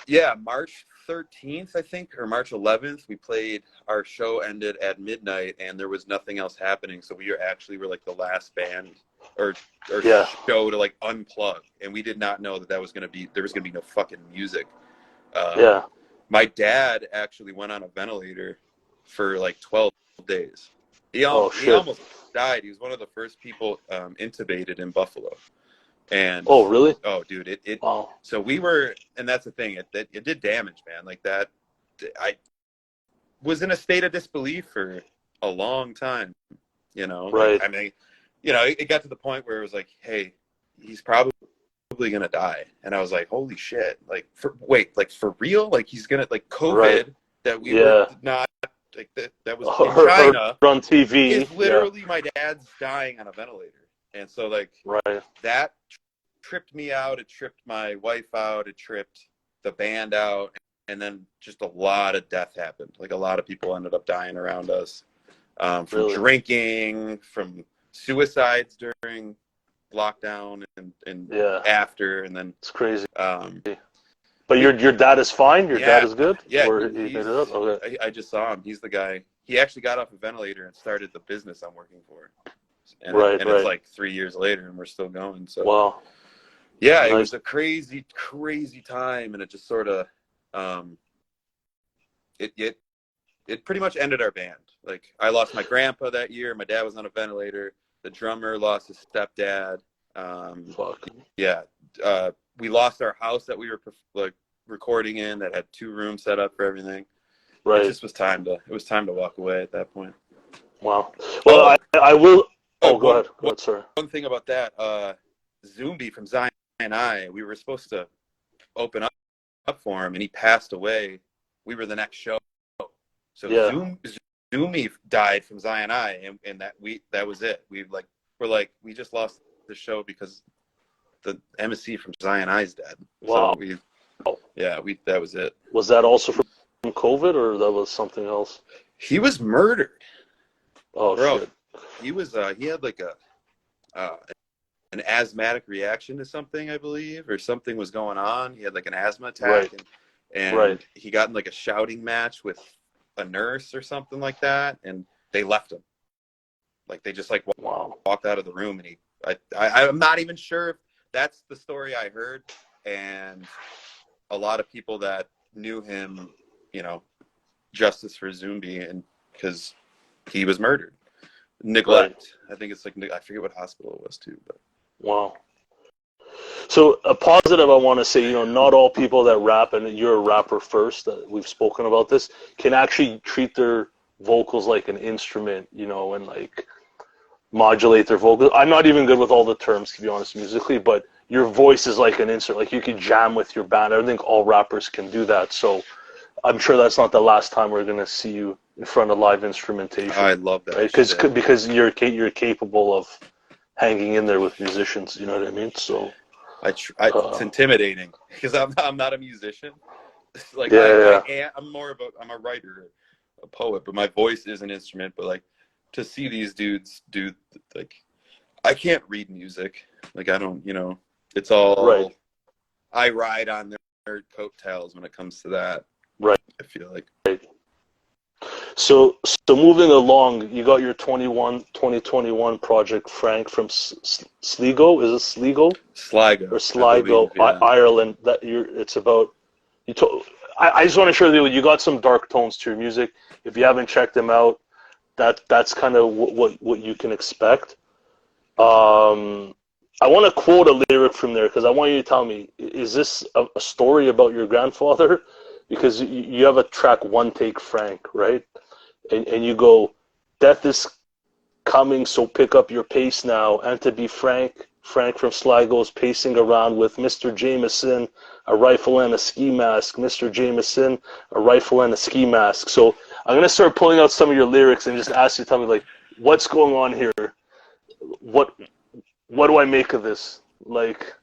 Yeah, March 13th, I think, or March 11th, we played. Our show ended at midnight, and there was nothing else happening. So we were like the last band or show to like unplug, and we did not know there was gonna be no fucking music. My dad actually went on a ventilator for like 12 days. He almost died. He was one of the first people intubated in Buffalo. And
really?
Oh, dude,
wow.
So we were, and that's the thing, it did damage, man. Like that, I was in a state of disbelief for a long time, you know.
Right.
Like, I mean, you know, it got to the point where it was like, hey, he's probably gonna die, and I was like, holy shit, like for real, like he's gonna, like, COVID that we were not, like that was in China
on TV
is literally my dad's dying on a ventilator. And so, like, that tripped me out. It tripped my wife out. It tripped the band out. And then just a lot of death happened. Like, a lot of people ended up dying around us from drinking, from suicides during lockdown and after. And then
it's crazy. But your dad is fine? Your dad is good?
Yeah.
Or he made it up? Okay.
I just saw him. He's the guy. He actually got off a ventilator and started the business I'm working for. And it's like 3 years later, and we're still going. So
wow,
yeah, It was a crazy, crazy time, and it just sort of it pretty much ended our band. Like, I lost my grandpa that year. My dad was on a ventilator. The drummer lost his stepdad. We lost our house that we were like recording in, that had 2 rooms set up for everything. It just was time to walk away at that point.
Wow. Well, I will. Go ahead. Go ahead, sir.
One thing about that, Zumbi from Zion I, we were supposed to open up for him, and he passed away. We were the next show. So Zumi died from Zion I, and that was it. We just lost the show because the MSC from Zion I's dead.
Wow.
So that was it.
Was that also from COVID, or that was something else?
He was murdered.
Oh, bro. Shit.
He was he had like an asthmatic reaction to something, I believe, or something was going on. He had like an asthma attack, and he got in like a shouting match with a nurse or something like that, and they left him. Like, they just like walked out of the room, and I'm not even sure if that's the story I heard. And a lot of people that knew him, you know, justice for Zumbi, and because he was murdered. Neglect. I think it's like, I forget what hospital it was too, but
wow. So a positive I want to say, you know, not all people that rap, and you're a rapper first, that we've spoken about this, can actually treat their vocals like an instrument, you know, and like modulate their vocals. I'm not even good with all the terms, to be honest, musically, but your voice is like an instrument. Like you can jam with your band. I don't think all rappers can do that. So I'm sure that's not the last time we're gonna see you in front of live instrumentation.
I love that
right?
shit.
Because you're capable of hanging in there with musicians. You know what I mean? So
It's intimidating because I'm not a musician. Like
yeah.
I'm a writer, a poet, but my voice is an instrument. But like to see these dudes do, like, I can't read music. Like I don't, you know, it's all
Right.
I ride on their coattails when it comes to that.
Right.
I feel like.
Right. So moving along, you got your 2021 project, Frank, from Sligo. Is it Sligo
Sligo,
or
I
Sligo,
believe, yeah.
Ireland? That it's about. You told. I just want to share with you. You got some dark tones to your music. If you haven't checked them out, that's kind of what you can expect. I want to quote a lyric from there because I want you to tell me: is this a story about your grandfather? Because you have a track, One Take Frank, right? And you go, death is coming, so pick up your pace now. And to be frank, Frank from Sligo's pacing around with Mr. Jameson, a rifle and a ski mask. Mr. Jameson, a rifle and a ski mask. So I'm gonna start pulling out some of your lyrics and just ask you to tell me like, what's going on here? What do I make of this? Like,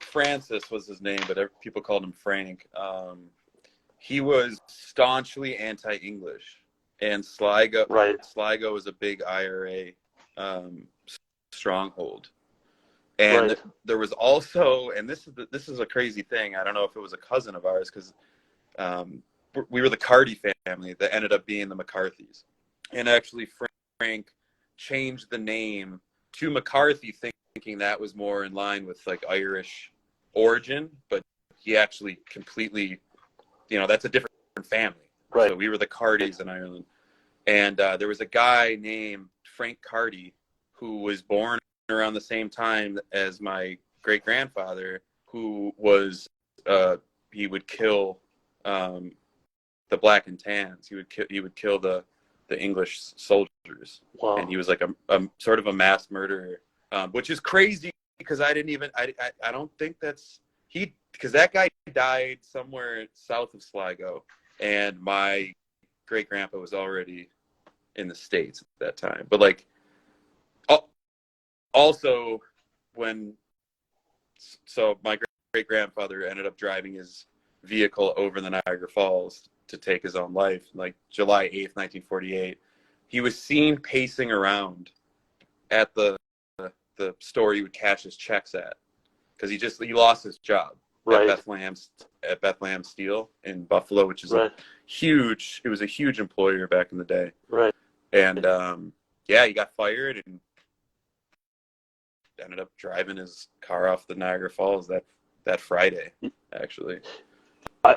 Francis was his name, but people called him Frank. He was staunchly anti-English, and Sligo
right,
was a big IRA stronghold. And
right,
there was also, and this is a crazy thing. I don't know if it was a cousin of ours because we were the Carty family that ended up being the McCarthys, and actually Frank changed the name to McCarthy, thinking that was more in line with like Irish origin, but he actually completely, you know, that's a different family.
right.
So we were the Cardys in Ireland, and there was a guy named Frank Carty who was born around the same time as my great grandfather, who was he would kill the black and tans. He would kill the English soldiers.
Wow.
And he was like a sort of a mass murderer, which is crazy because I don't think that's because that guy died somewhere south of Sligo, and my great grandpa was already in the States at that time. But like, also so my great grandfather ended up driving his vehicle over the Niagara Falls to take his own life, like July 8th, 1948. He was seen pacing around at the store he would cash his checks at because he lost his job
Right.
at Bethlehem Steel in Buffalo, which is
Right.
it was a huge employer back in the day.
Right.
And he got fired and ended up driving his car off the Niagara Falls that Friday, actually.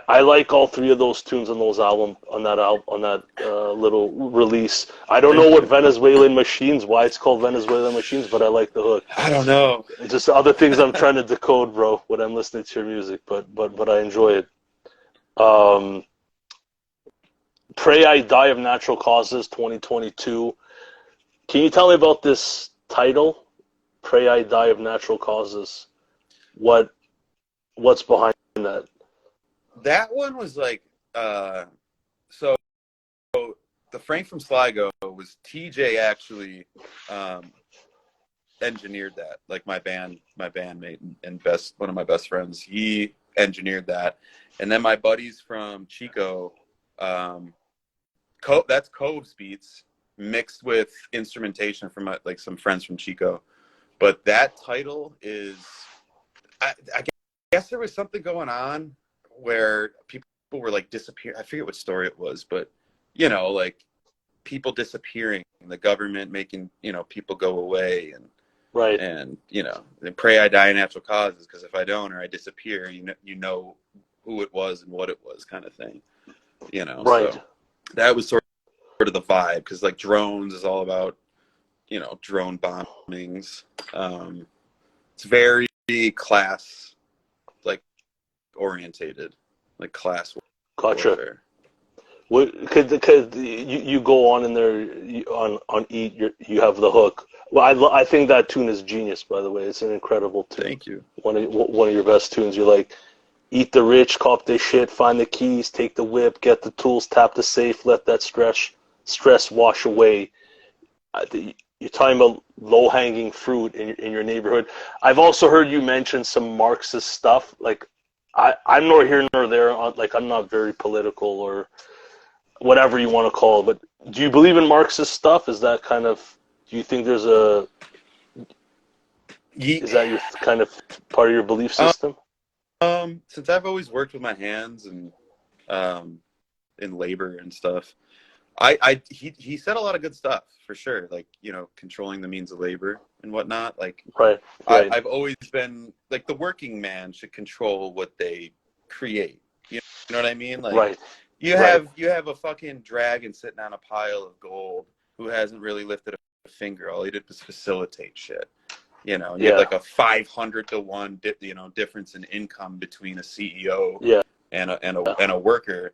I like all three of those tunes on those on that little release. I don't know what Venezuelan Machines, why it's called Venezuelan Machines, but I like the hook.
I don't know.
It's just other things I'm trying to decode, bro, when I'm listening to your music, but I enjoy it. Pray I Die of Natural Causes 2022. Can you tell me about this title? Pray I Die of Natural Causes. What's behind that?
That one was like, so the Frank from Sligo was TJ actually engineered that. Like my bandmate and one of my best friends, he engineered that. And then my buddies from Chico, that's Cove's beats mixed with instrumentation from like some friends from Chico. But that title is, I guess there was something going on where people were like disappearing. I forget what story it was, but you know, like people disappearing, the government making, you know, people go away, and
right,
and you know, and pray I die of natural causes, because if I don't or I disappear, you know who it was and what it was, kind of thing, you know.
right.
So that was sort of the vibe, because like drones is all about, you know, drone bombings. It's very class like orientated, like class
Gotcha.
warfare.
What could you go on in there on Eat you have the hook. Well, I think that tune is genius, by the way. It's an incredible tune.
Thank you.
One of your best tunes. You're like, eat the rich, cop their shit, find the keys, take the whip, get the tools, tap the safe, let that stress wash away. You're talking about low-hanging fruit in your neighborhood. I've also heard you mention some Marxist stuff. Like, I'm nor here nor there. Like, I'm not very political or whatever you want to call it. But do you believe in Marxist stuff? Is that kind of? Do you think there's a? Is that your kind of part of your belief system?
Since I've always worked with my hands and in labor and stuff, he said a lot of good stuff for sure. Like, you know, controlling the means of labor and whatnot. Like,
right.
I've always been like, the working man should control what they create. You know what I mean? Like,
right.
You have a fucking dragon sitting on a pile of gold who hasn't really lifted a finger. All he did was facilitate shit. You know, you have like a 500 to 1, difference in income between a CEO and a worker.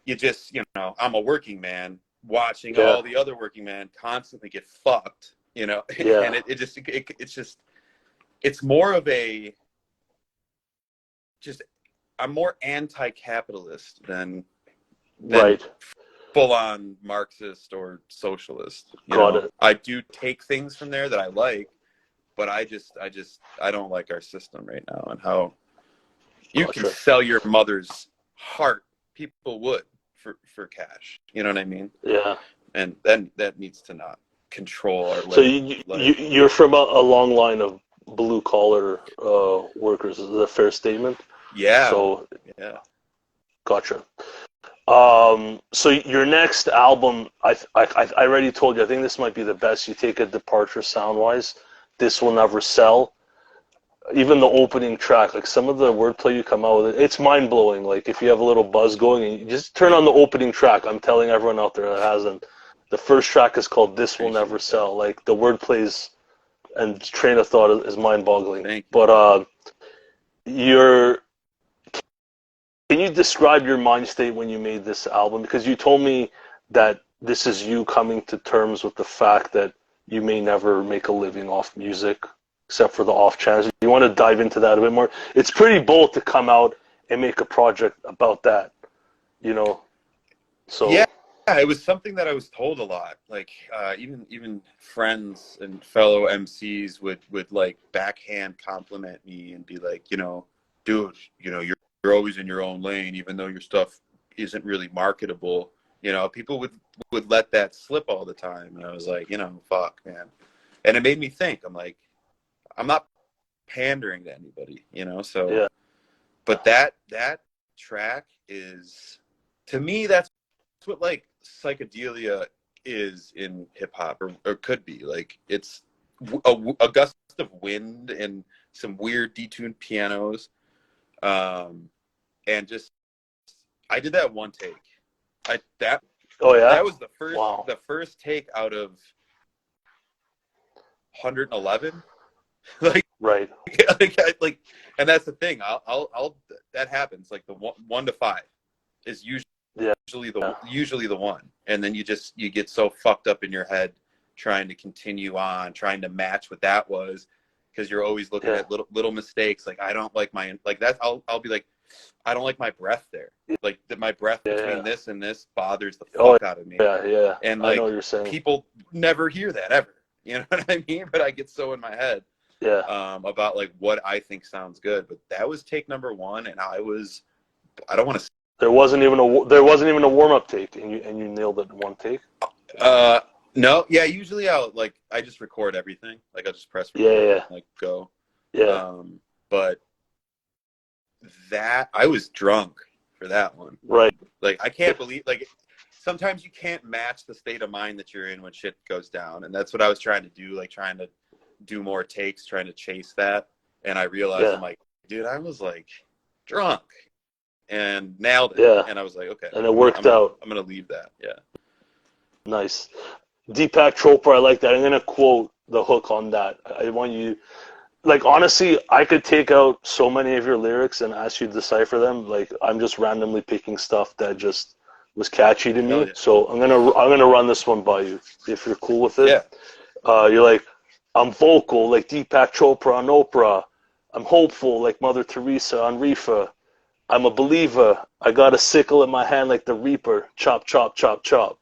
You just, I'm a working man watching all the other working men constantly get fucked. You know, and it's more of a I'm more anti-capitalist than full-on Marxist or socialist.
Got it.
I do take things from there that I like, but I don't like our system right now and how you can sell your mother's heart. People would for cash. You know what I mean?
Yeah.
And then that needs to not control our life.
So you're from a long line of blue-collar workers. Is that a fair statement?
Yeah.
So
yeah.
Gotcha. So your next album, I already told you, I think this might be the best. You take a departure sound-wise. This Will Never Sell. Even the opening track, like some of the wordplay you come out with, it's mind-blowing. Like if you have a little buzz going, and you just turn on the opening track. I'm telling everyone out there that hasn't. The first track is called This Will Never Sell. Like the wordplays and train of thought is mind-boggling.
Thank you.
But can you describe your mind state when you made this album? Because you told me that this is you coming to terms with the fact that you may never make a living off music, except for the off chance. You want to dive into that a bit more? It's pretty bold to come out and make a project about that, So
yeah, it was something that I was told a lot. Like even friends and fellow MCs would like backhand compliment me and be like, dude, you're always in your own lane, even though your stuff isn't really marketable. People would let that slip all the time. And I was like, fuck, man. And it made me think. I'm like, I'm not pandering to anybody, so.
Yeah.
But that track is, to me, that's what like psychedelia is in hip hop, or could be. Like, it's a gust of wind and some weird detuned pianos. And just, I did that one take. That was the first take out of 111. Like,
right.
like, and that's the thing. I'll that happens. Like the 1 to 5 is usually the one, and then you get so fucked up in your head trying to continue on, trying to match what that was, because you're always looking at little mistakes. Like, I don't like that. I'll be like, I don't like my breath there. Like my breath between this and this bothers the fuck out of me.
Yeah.
And like,
I know what you're saying.
People never hear that ever. You know what I mean? But I get so in my head. About like what I think sounds good. But that was take number 1, and I don't want to.
There wasn't even a warm-up take, and you nailed it in one take.
No, yeah. Usually I just record everything. Like I'll just press record, and, like go.
Yeah.
But that I was drunk for that one.
Right.
Like I can't believe, like, sometimes you can't match the state of mind that you're in when shit goes down, and that's what I was trying to do. Like trying to do more takes, trying to chase that, and I realized I'm like, dude, I was like drunk and nailed it.
Yeah.
And I was like, okay,
and it worked out.
I'm gonna leave that. Yeah.
Nice. Deepak Chopra, I like that. I'm gonna quote the hook on that. I want you, like, honestly, I could take out so many of your lyrics and ask you to decipher them. Like, I'm just randomly picking stuff that just was catchy to
Hell
me.
yeah.
So I'm gonna run this one by you if you're cool with it.
Yeah.
You're like, I'm vocal like Deepak Chopra on Oprah. I'm hopeful like Mother Teresa on Reefa. I'm a believer. I got a sickle in my hand like the Reaper. Chop, chop, chop, chop.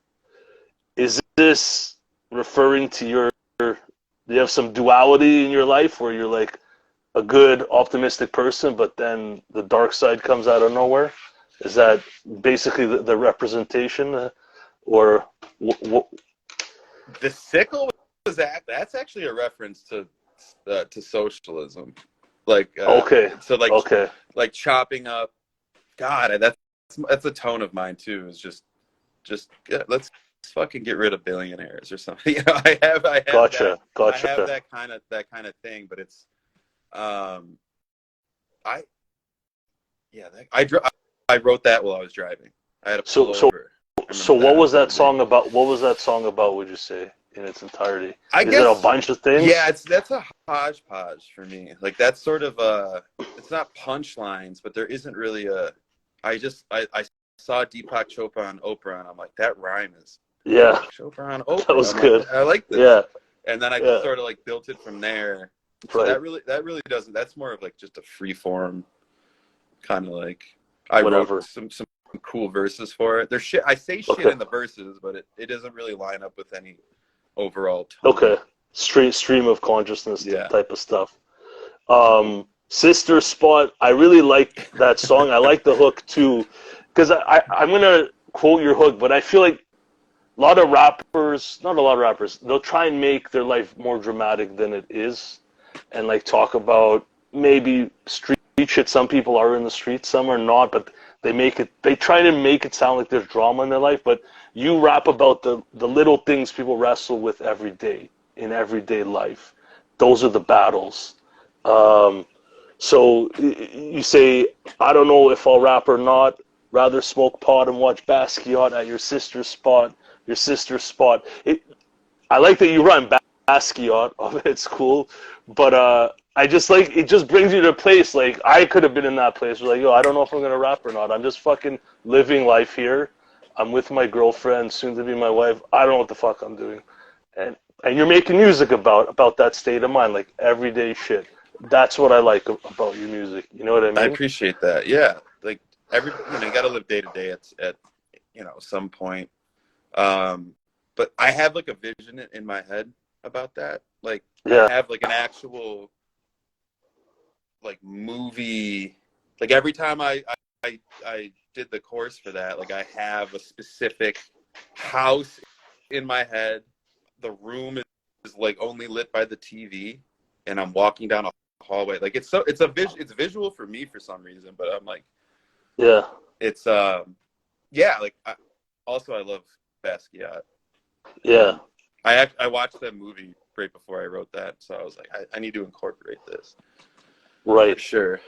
Is this referring to do you have some duality in your life where you're like a good, optimistic person, but then the dark side comes out of nowhere? Is that basically the representation, or what?
The sickle that's actually a reference to socialism. Like
Okay,
so
okay,
like chopping up. God, that's a tone of mine too. Is just yeah, let's fucking get rid of billionaires or something. You know,
gotcha,
I have
gotcha.
that kind of thing, but it's I yeah, I wrote that while I was driving. I had to pull
So, so,
over. I
so,
remember
what
that
was that
vividly.
song about? What was that song about? Would you say in its entirety?
I
Is it a
guess
bunch of
yeah,
things?
that's a hodgepodge for me. Like that's sort of it's not punchlines, but there isn't really a I saw Deepak Chopra on Oprah and I'm like, that rhyme is
Yeah,
Deepak Chopra on
that
Oprah.
was
I'm like,
good.
I like this.
Yeah,
And then I just
yeah,
sort of like built it from there. So
right.
that really doesn't that's more of like just a free form kind of like I wrote
Whatever.
some cool verses for it. There's shit I say shit
Okay,
in the verses, but it doesn't really line up with any overall tone.
okay. Stream of consciousness
Yeah.
type of stuff. Sister Spot. I really like that song. I like the hook too, because I'm gonna quote your hook, but I feel like a lot of rappers, not a lot of rappers, they'll try and make their life more dramatic than it is, and like talk about maybe street shit. Some people are in the streets, some are not, but they try to make it sound like there's drama in their life. But you rap about the little things people wrestle with every day in everyday life. Those are the battles. Um, so you say, I don't know if I'll rap or not. Rather smoke pot and watch Basquiat at your sister's spot. Your sister's spot. I like that you run Basquiat. It's cool, but I just like it. Just brings you to a place like I could have been in that place. Where like, yo, I don't know if I'm gonna rap or not. I'm just fucking living life here. I'm with my girlfriend, soon to be my wife. I don't know what the fuck I'm doing, and you're making music about that state of mind, like everyday shit. That's what I like about your music. You know what I
I
mean?
appreciate that. Yeah. Like you got to live day to day at some point. But I have like a vision in my head about that. Like I
Yeah.
have like an actual like movie. Like every time I did the course for that, like I have a specific house in my head. The room is like only lit by the TV, and I'm walking down a hallway. Like it's visual for me for some reason, but I'm like
Yeah.
it's yeah, like also I love Basquiat,
Yeah.
and I watched that movie right before I wrote that, so I was like I need to incorporate this for
Right.
sure.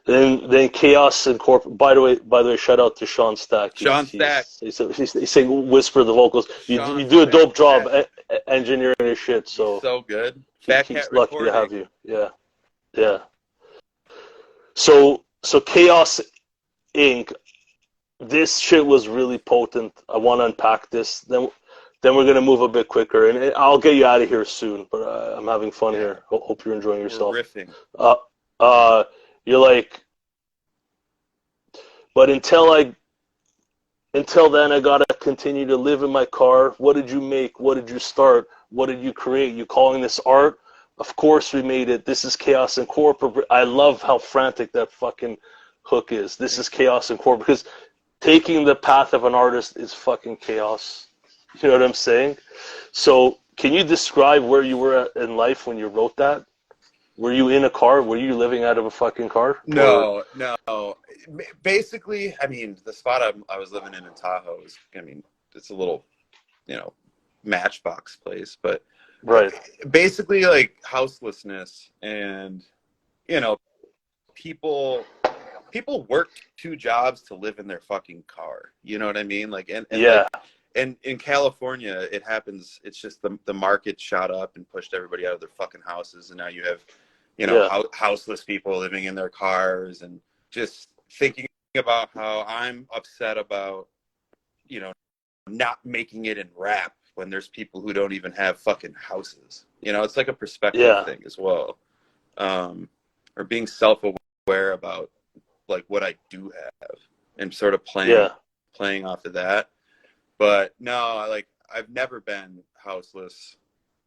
Then Chaos and Corp. By the way, shout out to Sean Stack.
Sean Stack,
He's saying whisper the vocals. You
Sean
do a
Stack,
dope job
that's
engineering your shit.
he's
So
so good. Fat
he's
Cat
lucky to have
Recording.
you. Yeah, yeah. So Chaos Inc. This shit was really potent. I want to unpack this. Then we're gonna move a bit quicker, and I'll get you out of here soon. But I'm having fun
Yeah,
here. Hope you're enjoying
we're
yourself.
riffing.
Uh, you're like, but until then, I gotta continue to live in my car. What did you make? What did you start? What did you create? You calling this art? Of course we made it. This is Chaos Incorporated. I love how frantic that fucking hook is. This is
Thank you.
Chaos Incorporated because taking the path of an artist is fucking chaos. You know what I'm saying? So can you describe where you were at in life when you wrote that? Were you in a car? Were you living out of a fucking car? Or
No, no. Basically, I mean, the spot I was living in Tahoe is, I mean, it's a little, you know, matchbox place, but
right?
basically like houselessness and, you know, people work two jobs to live in their fucking car. You know what I mean? Like, and like,
Yeah,
and in California, it happens. It's just the market shot up and pushed everybody out of their fucking houses, and now you have, you know,
yeah,
houseless people living in their cars and just thinking about how I'm upset about, you know, not making it in rap when there's people who don't even have fucking houses. You know, it's like a perspective thing as well. Or being self-aware about like what I do have and sort of playing off of that. But no, I've never been houseless.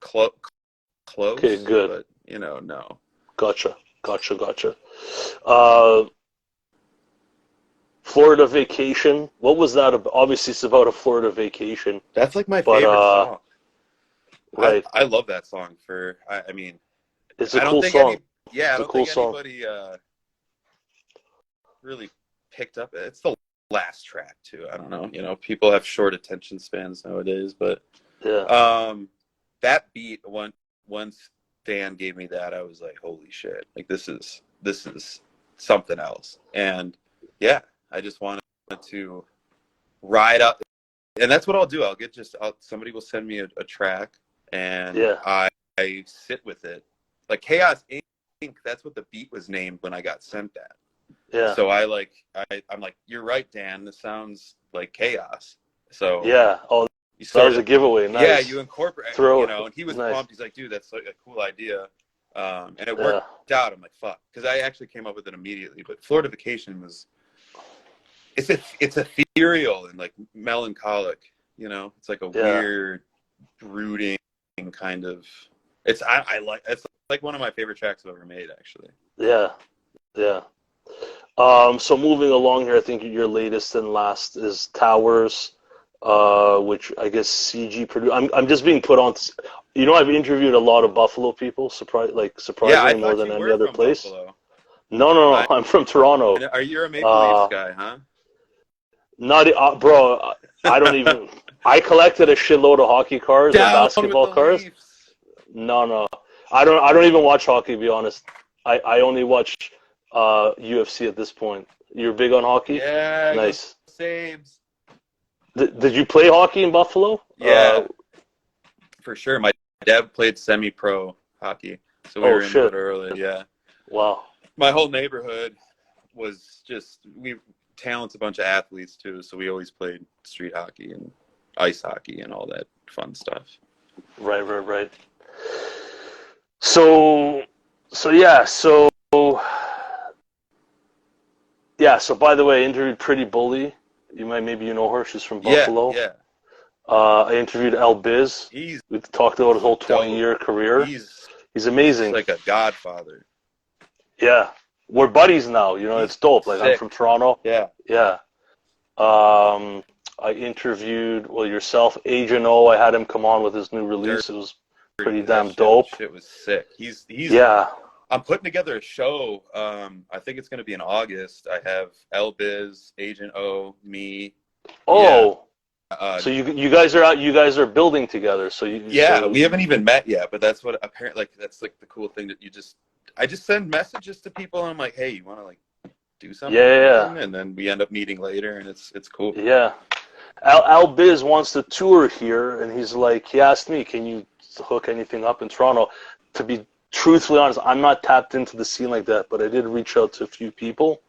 Close.
Okay, good.
But, you know, no.
Gotcha. Florida vacation. What was that about? Obviously, it's about a Florida vacation.
That's like my favorite song.
Right.
I love that song. I mean,
it's a cool song.
I don't think anybody really picked up. It's the last track too. I don't know. You know, people have short attention spans nowadays, but that beat once Dan gave me that, I was like, holy shit! Like this is something else. And yeah, I just wanted to ride up, and that's what I'll do. Somebody will send me a track, and I sit with it. Like Chaos Inc. That's what the beat was named when I got sent that.
Yeah.
So I'm like, you're right, Dan. This sounds like Chaos. So
yeah. Oh, that was a giveaway. Nice.
Yeah, you incorporate. You know, and he was pumped. He's like, dude, that's like a cool idea. And it worked out. I'm like, fuck, because I actually came up with it immediately. But Florida Vacation it's ethereal and like melancholic. You know, it's like a weird, brooding kind of. It's like one of my favorite tracks I've ever made, actually.
Yeah. So moving along here, I think your latest and last is Towers, which I guess CG produced. I'm just being put on. You know, I've interviewed a lot of Buffalo people, surprisingly more than any other place.
Buffalo.
No, I'm from Toronto.
Are you a Maple Leafs guy, huh?
Not, bro. I don't even. I collected a shitload of hockey cards and basketball cards.
Leafs.
No. I don't even watch hockey, to be honest. I only watch UFC at this point. You're big on hockey?
Yeah.
Nice.
Saves.
Did you play hockey in Buffalo?
Yeah. For sure. My dad played semi-pro hockey, so we were into it early. Yeah.
Wow.
My whole neighborhood was talent's a bunch of athletes too, so we always played street hockey and ice hockey and all that fun stuff.
Right. So by the way, I interviewed Pretty Bully. Maybe you know her. She's from Buffalo.
Yeah.
I interviewed El Biz. We talked about his whole 20-year career. He's amazing.
He's like a godfather.
Yeah. We're buddies now. You know, it's dope. Like, I'm from Toronto.
Yeah.
I interviewed, yourself, Agent O. I had him come on with his new release. It was pretty damn dope.
Shit was sick. He's I'm putting together a show. I think it's going to be in August. I have El Biz, Agent O, me.
Oh. Yeah. So you guys are out. You guys are building together. So we
haven't even met yet. But that's what apparently that's like the cool thing that I just send messages to people and I'm like, hey, you want to like do something?
Yeah.
And then we end up meeting later, and it's cool.
Yeah. Al Biz wants to tour here, and he asked me, can you hook anything up in Toronto? To be truthfully honest, I'm not tapped into the scene like that, but I did reach out to a few people.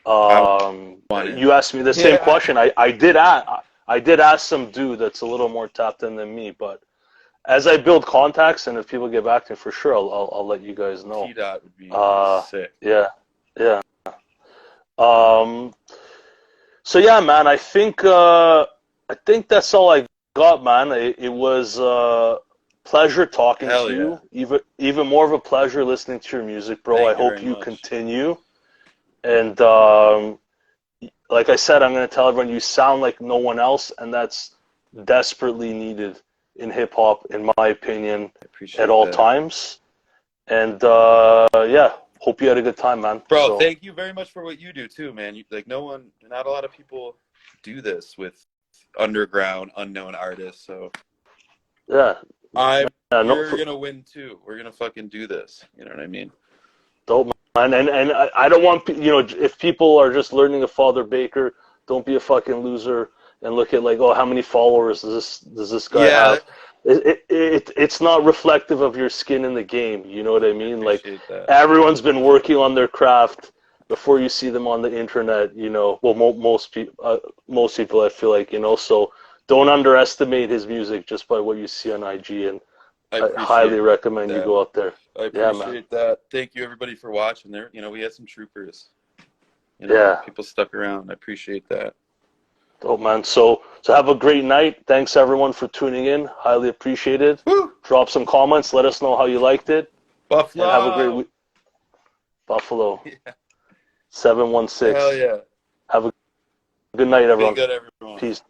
You asked me the same question. I did ask some dude that's a little more tapped in than me, but as I build contacts and if people get back to me, for sure, I'll let you guys know.
T-Dot would be sick.
Yeah. So yeah, man, I think that's all I got, man. It was a pleasure talking to you. Even more of a pleasure listening to your music, bro. I hope you continue. And like I said, I'm going to tell everyone you sound like no one else, and that's desperately needed in hip hop, in my opinion, at all times. And hope you had a good time, man.
Bro, thank you very much for what you do too, man. Not a lot of people do this with underground, unknown artists. So
yeah,
you're gonna win too. We're gonna fucking do this. You know what I mean?
Dope, man. And I don't want if people are just learning to Father Baker, don't be a fucking loser and look at like, oh, how many followers does this guy have? It's not reflective of your skin in the game. You know what I mean? Like everyone's been working on their craft before you see them on the internet, you know, well, most people, I feel like, you know, so don't underestimate his music just by what you see on IG, and
I
I highly
appreciate
recommend you
that.
go out there.
I
Yeah, man.
appreciate that. Thank you, everybody, for watching. There, you know, we had some troopers. You know,
Yeah.
people stuck around. I appreciate that.
Oh man, so have a great night. Thanks everyone for tuning in. Highly appreciated.
Woo!
Drop some comments. Let us know how you liked it, and have a great
Buffalo.
week. Buffalo
Yeah.
716.
Hell yeah.
Have a good night,
Be
everyone.
good, everyone.
Peace.